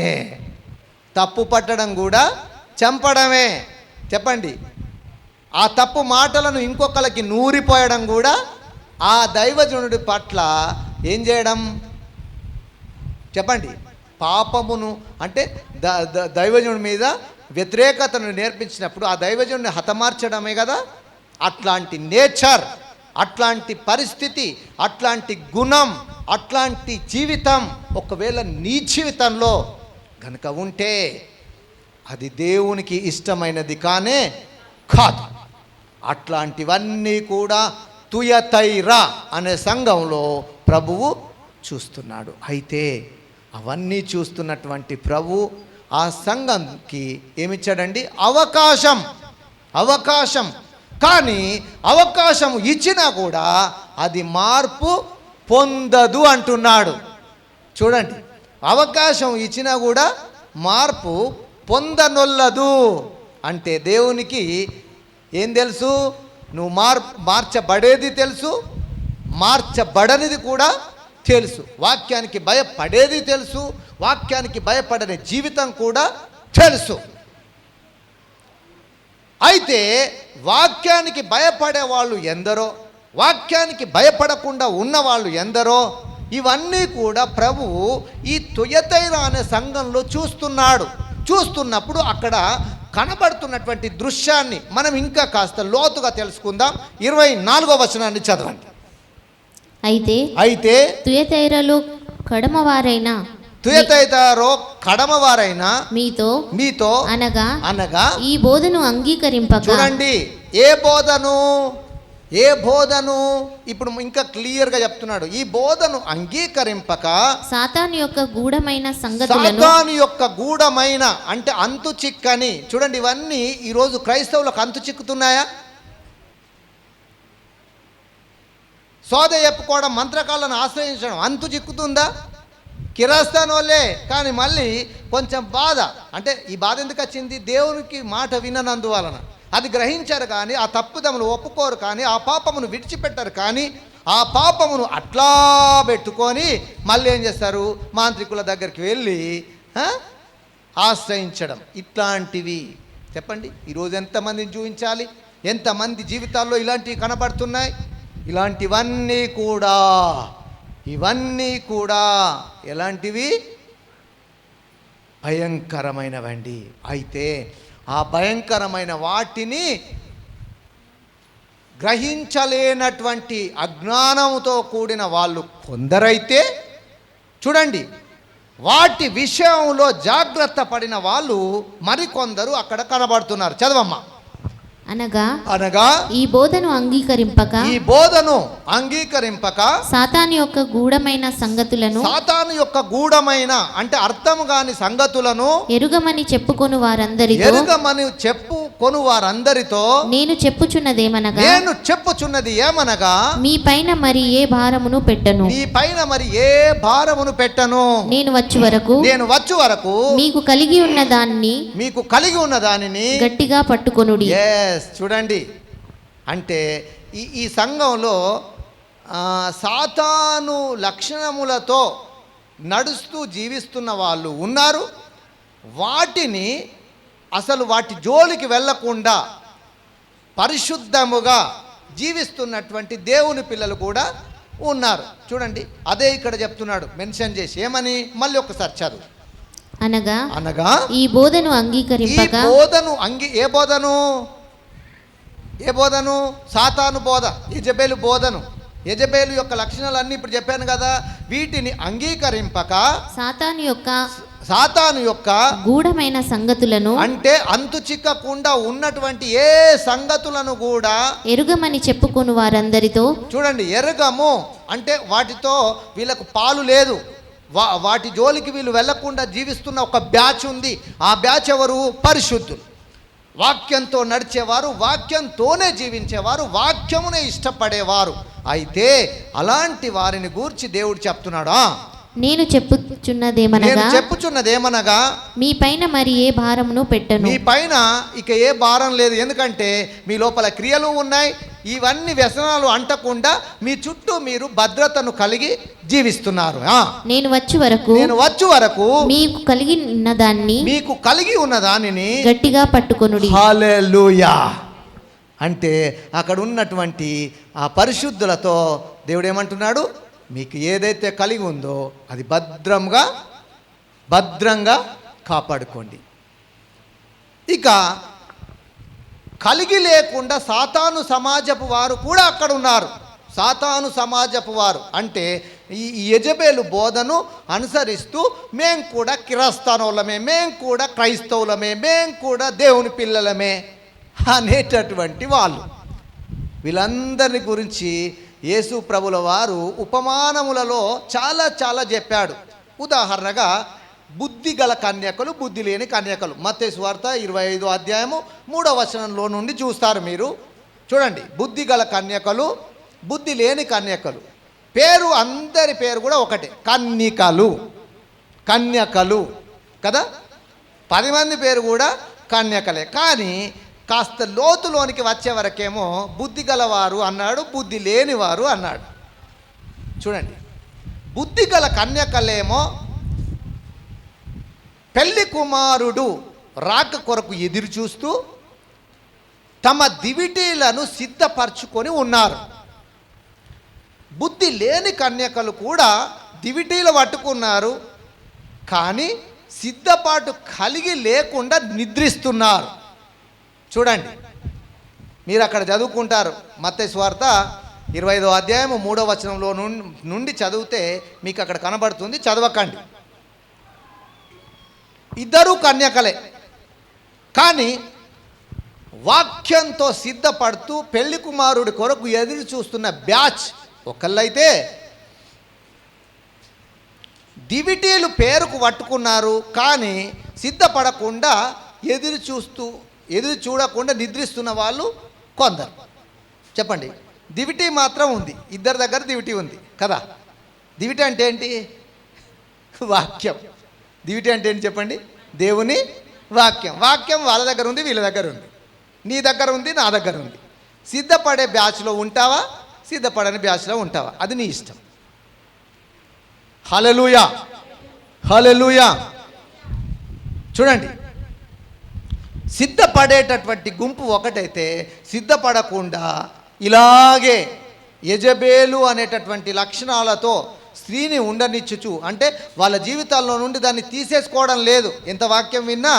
తప్పు పట్టడం కూడా చంపడమే. చెప్పండి, ఆ తప్పు మాటలను ఇంకొకరికి నూరిపోయడం కూడా ఆ దైవజనుడి పట్ల ఏం చేయడం? చెప్పండి, పాపమును అంటే దైవజనుడి మీద వ్యతిరేకతను నేర్పించినప్పుడు ఆ దైవజనుడిని హతమార్చడమే కదా. అట్లాంటి నేచర్, అట్లాంటి పరిస్థితి, అట్లాంటి గుణం, అట్లాంటి జీవితం ఒకవేళ నీ జీవితంలో కనుక ఉంటే అది దేవునికి ఇష్టమైనది కానే కాదు. అట్లాంటివన్నీ కూడా తుయతైరా అనే సంఘంలో ప్రభువు చూస్తున్నాడు. అయితే అవన్నీ చూస్తున్నటువంటి ప్రభు ఆ సంఘంకి ఏమిచ్చాడండి? అవకాశం. కానీ అవకాశం ఇచ్చినా కూడా అది మార్పు పొందదు అంటున్నాడు. చూడండి, అవకాశం ఇచ్చినా కూడా మార్పు పొందనొల్లదు. అంటే దేవునికి ఏం తెలుసు? నువ్వు మార్చబడేది తెలుసు, మార్చబడనిది కూడా తెలుసు. వాక్యానికి భయపడేది తెలుసు, వాక్యానికి భయపడని జీవితం కూడా తెలుసు. అయితే వాక్యానికి భయపడే వాళ్ళు ఎందరో, వాక్యానికి భయపడకుండా ఉన్నవాళ్ళు ఎందరో, ఇవన్నీ కూడా ప్రభువు ఈ తుయతైర అనే సంఘంలో చూస్తున్నప్పుడు అక్కడ కనబడుతున్నటువంటి దృశ్యాన్ని మనం ఇంకా కాస్త లోతుగా తెలుసుకుందాం. 24వ వచనాన్ని చదవండి. అయితే తుయతైరలో కడమవారైన మీతో అనగా ఈ బోధను అంగీకరింపక. చూడండి, ఏ బోధను ఇప్పుడు ఇంకా క్లియర్గా చెప్తున్నాడు. ఈ బోధను అంగీకరింపక సాతాను యొక్క గూఢమైన అంటే అంతు చిక్కని. చూడండి, ఇవన్నీ ఈరోజు క్రైస్తవులకు అంతు చిక్కుతున్నాయా? సోద చెప్పుకోవడం, మంత్రకాలను ఆశ్రయించడం అంతు చిక్కుతుందా? కిరాస్తానోళ్ళే, కానీ మళ్ళీ కొంచెం బాధ. అంటే ఈ బాధ ఎందుకు వచ్చింది? దేవునికి మాట విననందువలన. అది గ్రహించారు కానీ ఆ తప్పుదములు ఒప్పుకోరు, కానీ ఆ పాపమును విడిచిపెట్టారు, కానీ ఆ పాపమును అట్లా పెట్టుకొని మళ్ళీ ఏం చేస్తారు? మాంత్రికుల దగ్గరికి వెళ్ళి ఆశ్రయించడం. ఇట్లాంటివి చెప్పండి, ఈరోజు ఎంతమందిని చూపించాలి? ఎంతమంది జీవితాల్లో ఇలాంటివి కనబడుతున్నాయి? ఇలాంటివన్నీ కూడా ఎలాంటివి? భయంకరమైనవండి. అయితే ఆ భయంకరమైన వాటిని గ్రహించలేనటువంటి అజ్ఞానంతో కూడిన వాళ్ళు కొందరైతే, చూడండి, వాటి విషయంలో జాగ్రత్త పడిన వాళ్ళు మరికొందరు అక్కడ కనబడుతున్నారు. చదవమ్మా. అనగా ఈ బోధను అంగీకరింపక సాతాను యొక్క గూఢమైన అంటే అర్థము కాని సంగతులను ఎరుగమని చెప్పుకొను వారందరితో నేను చెప్పుచున్నది ఏమనగా మీ పైన మరి ఏ భారమును పెట్టను. నేను వచ్చు వరకు మీకు కలిగి ఉన్న దానిని గట్టిగా పట్టుకొనుడి. చూడండి, అంటే ఈ సంఘంలో సాతాను లక్షణములతో నడుస్తూ జీవిస్తున్న వాళ్ళు ఉన్నారు. వాటిని అసలు వాటి జోలికి వెళ్ళకుండా పరిశుద్ధముగా జీవిస్తున్నటువంటి దేవుని పిల్లలు కూడా ఉన్నారు. చూడండి, అదే ఇక్కడ చెప్తున్నాడు, మెన్షన్ చేసి ఏమని? మళ్ళీ ఒకసారి చదువు. అనగా ఈ బోధను అంగీకరింపక ఏ బోధను? సాతాను బోధ, యెజబెలు బోధను. యెజబెలు యొక్క లక్షణాలన్నీ ఇప్పుడు చెప్పాను కదా. వీటిని అంగీకరింపక సాతాను యొక్క గూఢమైన సంగతులను అంటే అంతు చిక్కకుండా ఉన్నటువంటి ఏ సంగతులను కూడా ఎరుగమని చెప్పుకొను వారందరితో. చూడండి, ఎరుగము అంటే వాటితో వీళ్ళకు పాలు లేదు. వాటి జోలికి వీళ్ళు వెళ్లకుండా జీవిస్తున్న ఒక బ్యాచ్ ఉంది. ఆ బ్యాచ్ ఎవరు? పరిశుద్ధులు, వాక్యంతో నడిచేవారు, వాక్యంతోనే జీవించేవారు, వాక్యమునే ఇష్టపడేవారు. అయితే అలాంటి వారిని గూర్చి దేవుడు చెప్తున్నాడు. నేను చెప్పుచున్నదేమనగా మీ పైన మరి ఏ భారమును పెట్టను. మీ పైన ఇక ఏ భారం లేదు. ఎందుకంటే మీ లోపల క్రియలు ఉన్నాయి. ఇవన్నీ వ్యసనాలు అంటకుండా మీ చుట్టూ మీరు భద్రతను కలిగి జీవిస్తున్నారు. నేను వచ్చు వరకు మీకు కలిగి ఉన్న దానిని గట్టిగా పట్టుకొనుడి. హల్లెలూయా. అంటే అక్కడ ఉన్నటువంటి ఆ పరిశుద్ధులతో దేవుడు ఏమంటున్నాడు? మీకు ఏదైతే కలిగి ఉందో అది భద్రంగా కాపాడుకోండి. ఇక కలిగి లేకుండా సాతాను సమాజపు వారు కూడా అక్కడ ఉన్నారు. సాతాను సమాజపు వారు అంటే ఈ యెజబెలు బోధను అనుసరిస్తూ మేం కూడా కిరాస్తానోళ్ళమే, మేం కూడా క్రైస్తవులమే, మేం కూడా దేవుని పిల్లలమే అనేటటువంటి వాళ్ళు. వీళ్ళందరిని గురించి యేసు ప్రభుల వారు ఉపమానములలో చాలా చెప్పాడు. ఉదాహరణగా బుద్ధి గల కన్యకలు, బుద్ధి లేని కన్యకలు. మత్తయి సువార్త 25వ అధ్యాయము 3వ వచనంలో నుండి చూస్తారు మీరు. చూడండి, బుద్ధి గల కన్యకలు, బుద్ధి లేని కన్యకలు. పేరు అందరి పేరు కూడా ఒకటే, కన్యకలు. కన్యకలు కదా, 10 మంది పేరు కూడా కన్యకలే. కానీ కాస్త లోతులోనికి వచ్చే వరకేమో బుద్ధి గలవారు అన్నాడు, బుద్ధి లేనివారు అన్నాడు. చూడండి, బుద్ధి గల కన్యకలేమో పెళ్లి కుమారుడు రాక కొరకు ఎదురు చూస్తూ తమ దివిటీలను సిద్ధపరచుకొని ఉన్నారు. బుద్ధి లేని కన్యకలు కూడా దివిటీలు పట్టుకున్నారు, కానీ సిద్ధపాటు కలిగి లేకుండా నిద్రిస్తున్నారు. చూడండి, మీరు అక్కడ చదువుకుంటారు. మత్తయి సువార్త 25వ అధ్యాయం 3వ వచనంలో నుండి చదివితే మీకు అక్కడ కనబడుతుంది, చదవకండి. ఇద్దరు కన్యకలే, కానీ వాక్యంతో సిద్ధపడుతూ పెళ్లి కుమారుడి కొరకు ఎదురు చూస్తున్న బ్యాచ్ ఒకళ్ళైతే దివిటీలు పేరుకు పట్టుకున్నారు, కానీ సిద్ధపడకుండా ఎదురు చూడకుండా నిద్రిస్తున్న వాళ్ళు కొందరు. చెప్పండి, దివిటీ మాత్రం ఉంది, ఇద్దరి దగ్గర దివిటీ ఉంది కదా. దివిటీ అంటే ఏంటి? వాక్యం. దివిటీ అంటే ఏంటి చెప్పండి? దేవుని వాక్యం. వాక్యం వాళ్ళ దగ్గర ఉంది, వీళ్ళ దగ్గర ఉంది, నీ దగ్గర ఉంది, నా దగ్గర ఉంది. సిద్ధపడే బ్యాచ్లో ఉంటావా, సిద్ధపడని బ్యాచ్లో ఉంటావా, అది నీ ఇష్టం. హల్లెలూయా, హల్లెలూయా. చూడండి, సిద్ధపడేటటువంటి గుంపు ఒకటైతే సిద్ధపడకుండా ఇలాగే యెజబేలు అనేటటువంటి లక్షణాలతో స్త్రీని ఉండనిచ్చుచు, అంటే వాళ్ళ జీవితాల్లో నుండి దాన్ని తీసేసుకోవడం లేదు. ఎంత వాక్యం విన్నా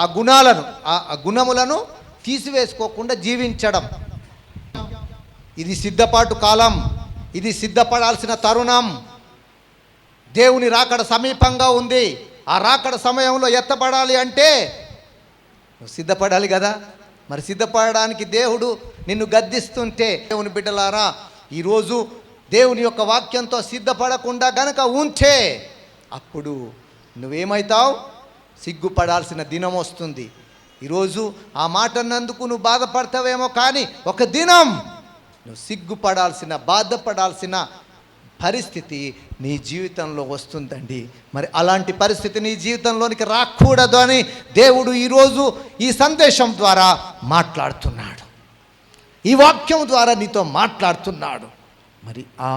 ఆ గుణాలను, ఆ గుణములను తీసివేసుకోకుండా జీవించడం. ఇది సిద్ధపాటు కాలం, ఇది సిద్ధపడాల్సిన తరుణం. దేవుని రాకడ సమీపంగా ఉంది. ఆ రాకడ సమయంలో ఎత్తపడాలి అంటే నువ్వు సిద్ధపడాలి కదా. మరి సిద్ధపడడానికి దేవుడు నిన్ను గద్దిస్తుంటే, దేవుని బిడ్డలారా, ఈరోజు దేవుని యొక్క వాక్యంతో సిద్ధపడకుండా గనక ఉంటే అప్పుడు నువ్వేమవుతావు? సిగ్గుపడాల్సిన దినం వస్తుంది. ఈరోజు ఆ మాట అన్నందుకు నువ్వు బాధపడతావేమో, కానీ ఒక దినం నువ్వు సిగ్గుపడాల్సిన, బాధపడాల్సిన పరిస్థితి నీ జీవితంలో వస్తుందండి. మరి అలాంటి పరిస్థితి నీ జీవితంలోనికి రాకూడదు అని దేవుడు ఈరోజు ఈ సందేశం ద్వారా మాట్లాడుతున్నాడు, ఈ వాక్యం ద్వారా నీతో మాట్లాడుతున్నాడు. మరి ఆ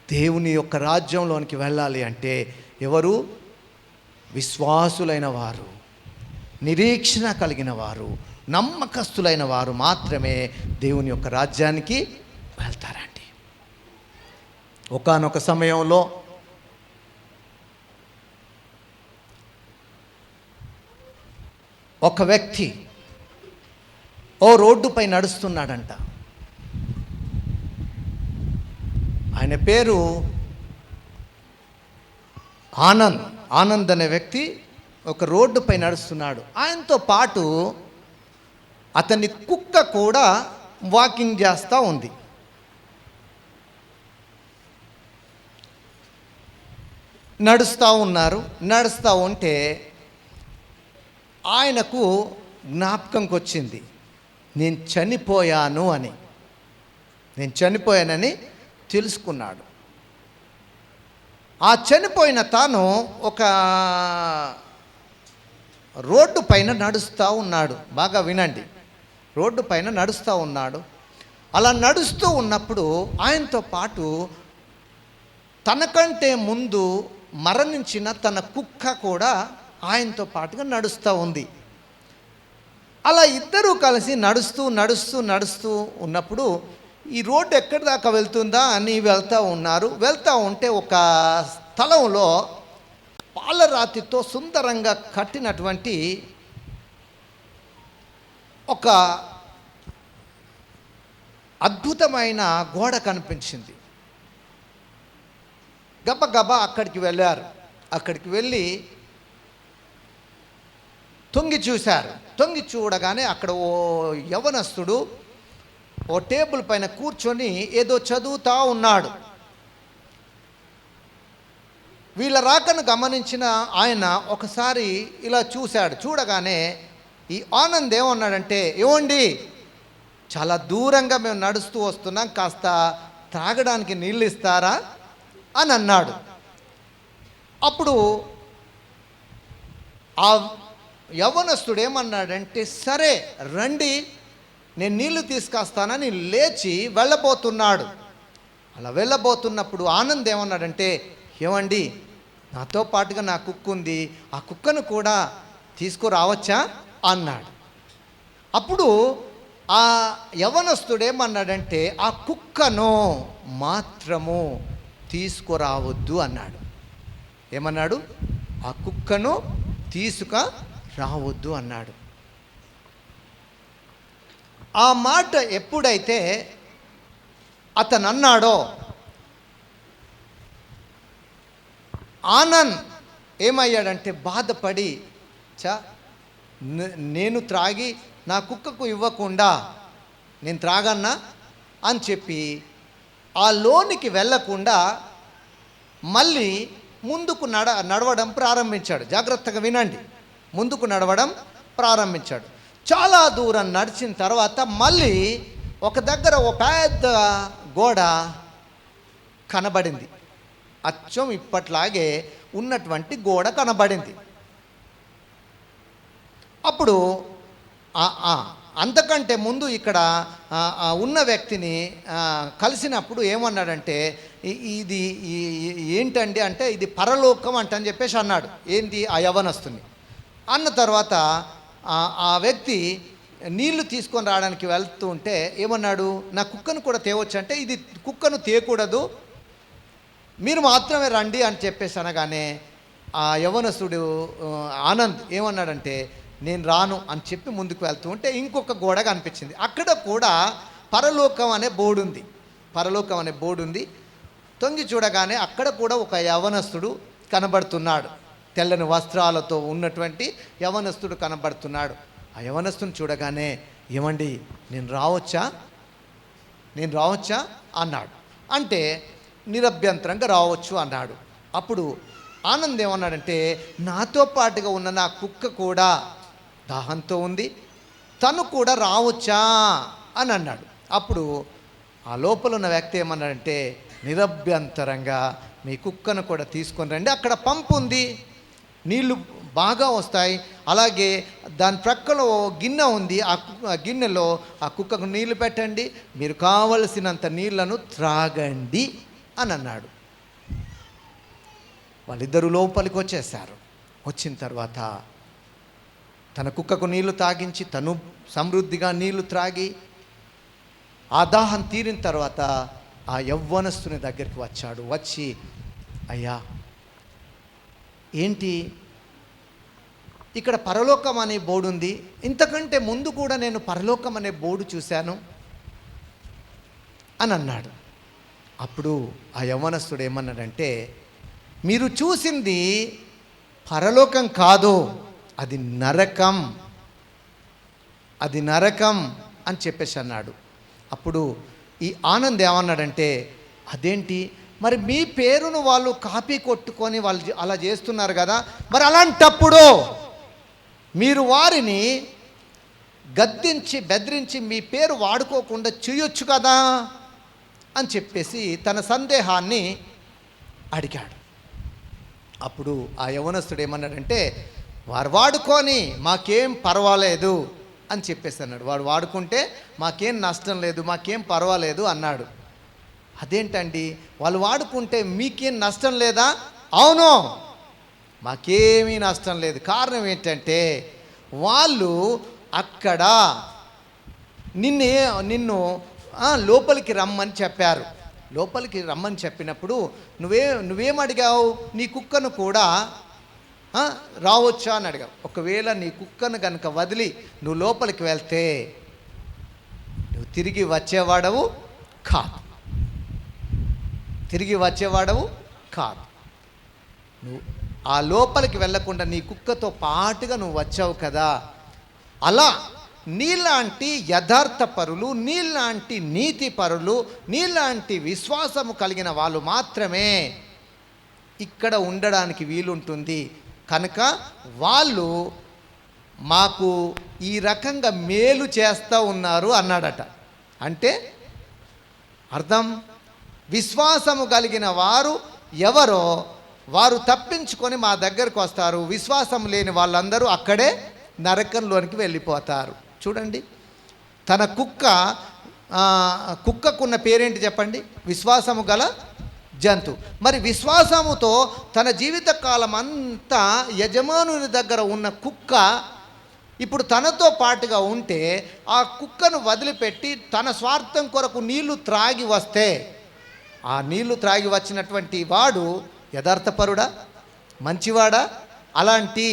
దేవుని యొక్క రాజ్యంలోనికి వెళ్ళాలి అంటే ఎవరు? విశ్వాసులైన వారు, నిరీక్షణ కలిగిన వారు, నమ్మకస్తులైన వారు మాత్రమే దేవుని యొక్క రాజ్యానికి వెళ్తారండి. ఒకానొక సమయంలో ఒక వ్యక్తి ఓ రోడ్డుపై నడుస్తున్నాడంట. ఆయన పేరు ఆనంద్ అనే వ్యక్తి ఒక రోడ్డుపై నడుస్తున్నాడు. ఆయనతో పాటు అతని కుక్క కూడా వాకింగ్ చేస్తూ ఉంది. నడుస్తూ ఉన్నారు. నడుస్తూ ఉంటే ఆయనకు జ్ఞాపకంకి వచ్చింది, నేను చనిపోయానని తెలుసుకున్నాడు. ఆ చనిపోయిన తాను ఒక రోడ్డు పైన నడుస్తూ ఉన్నాడు. బాగా వినండి, రోడ్డు పైన నడుస్తూ ఉన్నాడు. అలా నడుస్తూ ఉన్నప్పుడు ఆయనతో పాటు తనకంటే ముందు మరణించిన తన కుక్క కూడా ఆయనతో పాటుగా నడుస్తూ ఉంది. అలా ఇద్దరూ కలిసి నడుస్తూ ఉన్నప్పుడు ఈ రోడ్డు ఎక్కడి దాకా వెళ్తుందా అని వెళ్తూ ఉన్నారు. వెళ్తూ ఉంటే ఒక స్థలంలో పాలరాతితో సుందరంగా కట్టినటువంటి ఒక అద్భుతమైన గోడ కనిపించింది. గబగబా అక్కడికి వెళ్ళారు. అక్కడికి వెళ్ళి తొంగి చూశారు. తొంగి చూడగానే అక్కడ ఓ యవనస్తుడు ఓ టేబుల్ పైన కూర్చొని ఏదో చదువుతూ ఉన్నాడు. వీళ్ళ రాకను గమనించిన ఆయన ఒకసారి ఇలా చూశాడు. చూడగానే ఈ ఆనంద్ ఏమన్నాడంటే, ఏమండి చాలా దూరంగా మేము నడుస్తూ వస్తున్నాం, కాస్త త్రాగడానికి నీళ్ళు ఇస్తారా అని అన్నాడు. అప్పుడు ఆ యవ్వనస్తుడు ఏమన్నాడంటే, సరే రండి నేను నీళ్లు తీసుకొస్తానని లేచి వెళ్ళబోతున్నాడు. అలా వెళ్ళబోతున్నప్పుడు ఆనంద్ ఏమన్నాడంటే, ఏమండి నాతో పాటుగా నా కుక్క ఉంది, ఆ కుక్కను కూడా తీసుకురావచ్చా అన్నాడు. అప్పుడు ఆ యవ్వనస్తుడేమన్నాడంటే, ఆ కుక్కను మాత్రము తీసుకురావద్దు అన్నాడు. ఏమన్నాడు? ఆ కుక్కను తీసుకురావద్దు అన్నాడు. ఆ మాట ఎప్పుడైతే అతను అన్నాడో, ఆనంద్ ఏమయ్యాడంటే బాధపడి, నేను త్రాగి నా కుక్కకు ఇవ్వకుండా నేను త్రాగన్నా అని చెప్పి ఆ లోనికి వెళ్ళకుండా మళ్ళీ ముందుకు నడవడం ప్రారంభించాడు. జాగ్రత్తగా వినండి, ముందుకు నడవడం ప్రారంభించాడు. చాలా దూరం నడిచిన తర్వాత మళ్ళీ ఒక దగ్గర ఓ పెద్ద గోడ కనబడింది. అచ్చం ఇప్పట్లాగే ఉన్నటువంటి గోడ కనబడింది. అప్పుడు అంతకంటే ముందు ఇక్కడ ఉన్న వ్యక్తిని కలిసినప్పుడు ఏమన్నాడంటే, ఇది ఏంటండి అంటే, ఇది పరలోకం అంటని చెప్పేసి అన్నాడు. ఏంది? ఆ యవ్వనస్తుని అన్న తర్వాత ఆ వ్యక్తి నీళ్లు తీసుకొని రావడానికి వెళ్తూ ఉంటే ఏమన్నాడు, నా కుక్కను కూడా తేవచ్చు అంటే, ఇది కుక్కను తేకూడదు, మీరు మాత్రమే రండి అని చెప్పేసి అనగానే ఆ యవ్వనస్తుడు ఆనంద్ ఏమన్నాడంటే, నేను రాను అని చెప్పి ముందుకు వెళ్తూ ఉంటే ఇంకొక గోడ కనిపించింది. అక్కడ కూడా పరలోకం అనే బోర్డు ఉంది. పరలోకం అనే బోర్డు ఉంది. తొంగి చూడగానే అక్కడ కూడా ఒక యవ్వనస్తుడు కనబడుతున్నాడు. తెల్లని వస్త్రాలతో ఉన్నటువంటి యవ్వనస్తుడు కనబడుతున్నాడు. ఆ యవ్వనస్తుని చూడగానే, ఏమండి నేను రావచ్చా అన్నాడు. అంటే నిరభ్యంతరంగా రావచ్చు అన్నాడు. అప్పుడు ఆనంద్ ఏమన్నాడంటే, నాతో పాటుగా ఉన్న నా కుక్క కూడా దాహంతో ఉంది, తను కూడా రావచ్చా అని అన్నాడు. అప్పుడు ఆ లోపల ఉన్న వ్యక్తి ఏమన్నాడంటే, నిరభ్యంతరంగా మీ కుక్కను కూడా తీసుకొని రండి, అక్కడ పంపు ఉంది, నీళ్లు బాగా వస్తాయి, అలాగే దాని ప్రక్కలో గిన్నె ఉంది, ఆ గిన్నెలో ఆ కుక్కకు నీళ్లు పెట్టండి, మీరు కావలసినంత నీళ్లను త్రాగండి అని అన్నాడు. వాళ్ళిద్దరూ లోపలికి వచ్చేసారు. వచ్చిన తర్వాత తన కుక్కకు నీళ్లు తాగించి తను సమృద్ధిగా నీళ్లు త్రాగి ఆ దాహం తీరిన తర్వాత ఆ యవ్వనస్తుని దగ్గరికి వచ్చాడు. వచ్చి, అయ్యా ఏంటి ఇక్కడ పరలోకం అనే బోర్డు ఉంది, ఇంతకంటే ముందు కూడా నేను పరలోకం అనే బోర్డు చూశాను అని అన్నాడు. అప్పుడు ఆ యవ్వనస్తుడు ఏమన్నాడంటే, మీరు చూసింది పరలోకం కాదు, అది నరకం అని చెప్పేసి అన్నాడు. అప్పుడు ఈ ఆనంద్ ఏమన్నాడంటే, అదేంటి మరి మీ పేరును వాళ్ళు కాపీ కొట్టుకొని వాళ్ళు అలా చేస్తున్నారు కదా, మరి అలాంటప్పుడు మీరు వారిని గద్దించి బెదిరించి మీ పేరు వాడుకోకుండా చేయొచ్చు కదా అని చెప్పేసి తన సందేహాన్ని అడిగాడు. అప్పుడు ఆ యవ్వనస్తుడు ఏమన్నాడంటే, వారు వాడుకొని మాకేం పర్వాలేదు అని చెప్పేసి అన్నాడు. వాడు వాడుకుంటే మాకేం నష్టం లేదు, మాకేం పర్వాలేదు అన్నాడు. అదేంటండి వాళ్ళు వాడుకుంటే మీకేం నష్టం లేదా? అవును, మాకేమీ నష్టం లేదు. కారణం ఏంటంటే వాళ్ళు అక్కడ నిన్ను లోపలికి రమ్మని చెప్పారు. లోపలికి రమ్మని చెప్పినప్పుడు నువ్వేమడిగావు? నీ కుక్కను కూడా రావచ్చా అని అడిగావు. ఒకవేళ నీ కుక్కను కనుక వదిలి నువ్వు లోపలికి వెళ్తే నువ్వు తిరిగి వచ్చేవాడవు కాదు. నువ్వు ఆ లోపలికి వెళ్ళకుండా నీ కుక్కతో పాటుగా నువ్వు వచ్చావు కదా. అలా నీలాంటి యథార్థ పరులు, నీలాంటి నీతి పరులు, నీలాంటి విశ్వాసము కలిగిన వాళ్ళు మాత్రమే ఇక్కడ ఉండడానికి వీలుంటుంది. కనుక వాళ్ళు మాకు ఈ రకంగా మేలు చేస్తూ ఉన్నారు అన్నాడట. అంటే అర్థం, విశ్వాసము కలిగిన వారు ఎవరో వారు తప్పించుకొని మా దగ్గరకు వస్తారు, విశ్వాసం లేని వాళ్ళందరూ అక్కడే నరకంలోనికి వెళ్ళిపోతారు. చూడండి, తన కుక్కకున్న పేరేంటి చెప్పండి? విశ్వాసము గల జంతు. మరి విశ్వాసముతో తన జీవితకాలం అంతా యజమానుని దగ్గర ఉన్న కుక్క ఇప్పుడు తనతో పాటుగా ఉంటే ఆ కుక్కను వదిలిపెట్టి తన స్వార్థం కొరకు నీళ్లు త్రాగి వస్తే ఆ నీళ్లు త్రాగి వచ్చినటువంటి వాడు యథార్థపరుడా, మంచివాడా? అలాంటి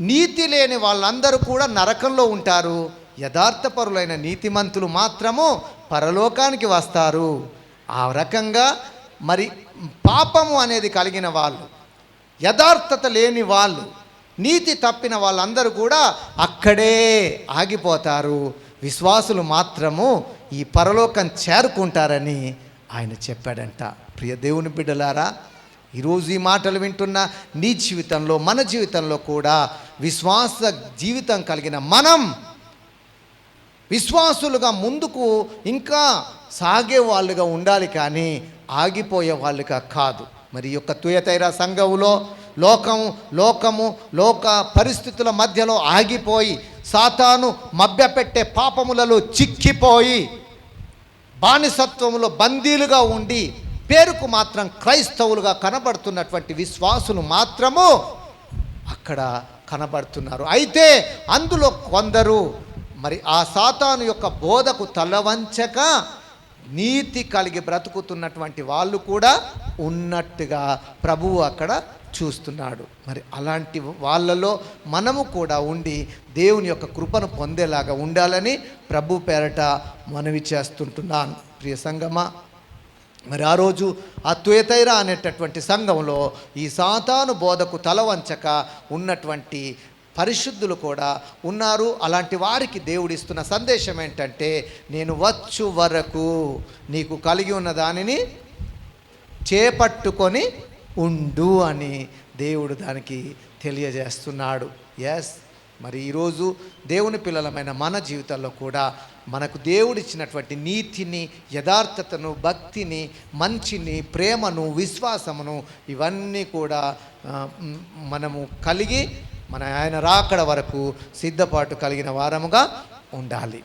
నీతి లేని వాళ్ళందరూ కూడా నరకంలో ఉంటారు. యథార్థపరులైన నీతిమంతులు మాత్రము పరలోకానికి వస్తారు. ఆ రకంగా మరి పాపము అనేది కలిగిన వాళ్ళు, యథార్థత లేని వాళ్ళు, నీతి తప్పిన వాళ్ళందరూ కూడా అక్కడే ఆగిపోతారు. విశ్వాసులు మాత్రము ఈ పరలోకం చేరుకుంటారని ఆయన చెప్పాడంట. ప్రియ దేవుని బిడ్డలారా, ఈరోజు ఈ మాటలు వింటున్న నీ జీవితంలో, మన జీవితంలో కూడా విశ్వాస జీవితం కలిగిన మనం విశ్వాసులుగా ముందుకు ఇంకా సాగే వాళ్ళుగా ఉండాలి, కానీ ఆగిపోయే వాళ్ళుగా కాదు. మరి ఈ యొక్క తుయతైరా సంఘములో లోక పరిస్థితుల మధ్యలో ఆగిపోయి సాతాను మభ్యపెట్టే పాపములలో చిక్కిపోయి బానిసత్వములో బందీలుగా ఉండి పేరుకు మాత్రం క్రైస్తవులుగా కనబడుతున్నటువంటి విశ్వాసులు మాత్రము అక్కడ కనబడుతున్నారు. అయితే అందులో కొందరు మరి ఆ సాతాను యొక్క బోధకు తలవంచక నీతి కలిగి బ్రతుకుతున్నటువంటి వాళ్ళు కూడా ఉన్నట్టుగా ప్రభువు అక్కడ చూస్తున్నాడు. మరి అలాంటి వాళ్ళలో మనము కూడా ఉండి దేవుని యొక్క కృపను పొందేలాగా ఉండాలని ప్రభు పేరట మనవి చేస్తుంటున్నాను. ప్రియ సంగమా, మరి ఆ రోజు ఆ తుయతైరా అనేటటువంటి సంఘంలో ఈ సాతాను బోధకు తలవంచక ఉన్నటువంటి పరిశుద్ధులు కూడా ఉన్నారు. అలాంటి వారికి దేవుడు ఇస్తున్న సందేశం ఏంటంటే, నేను వచ్చు వరకు నీకు కలిగి ఉన్న దానిని చేపట్టుకొని ఉండు అని దేవుడు దానికి తెలియజేస్తున్నాడు. ఎస్, మరి ఈరోజు దేవుని పిల్లలమైన మన జీవితంలో కూడా మనకు దేవుడిచ్చినటువంటి నీతిని, యథార్థతను, భక్తిని, మంచిని, ప్రేమను, విశ్వాసమును ఇవన్నీ కూడా మనము కలిగి మన ఆయన రాకడ వరకు సిద్ధపాటు కలిగిన వారముగా ఉండాలి.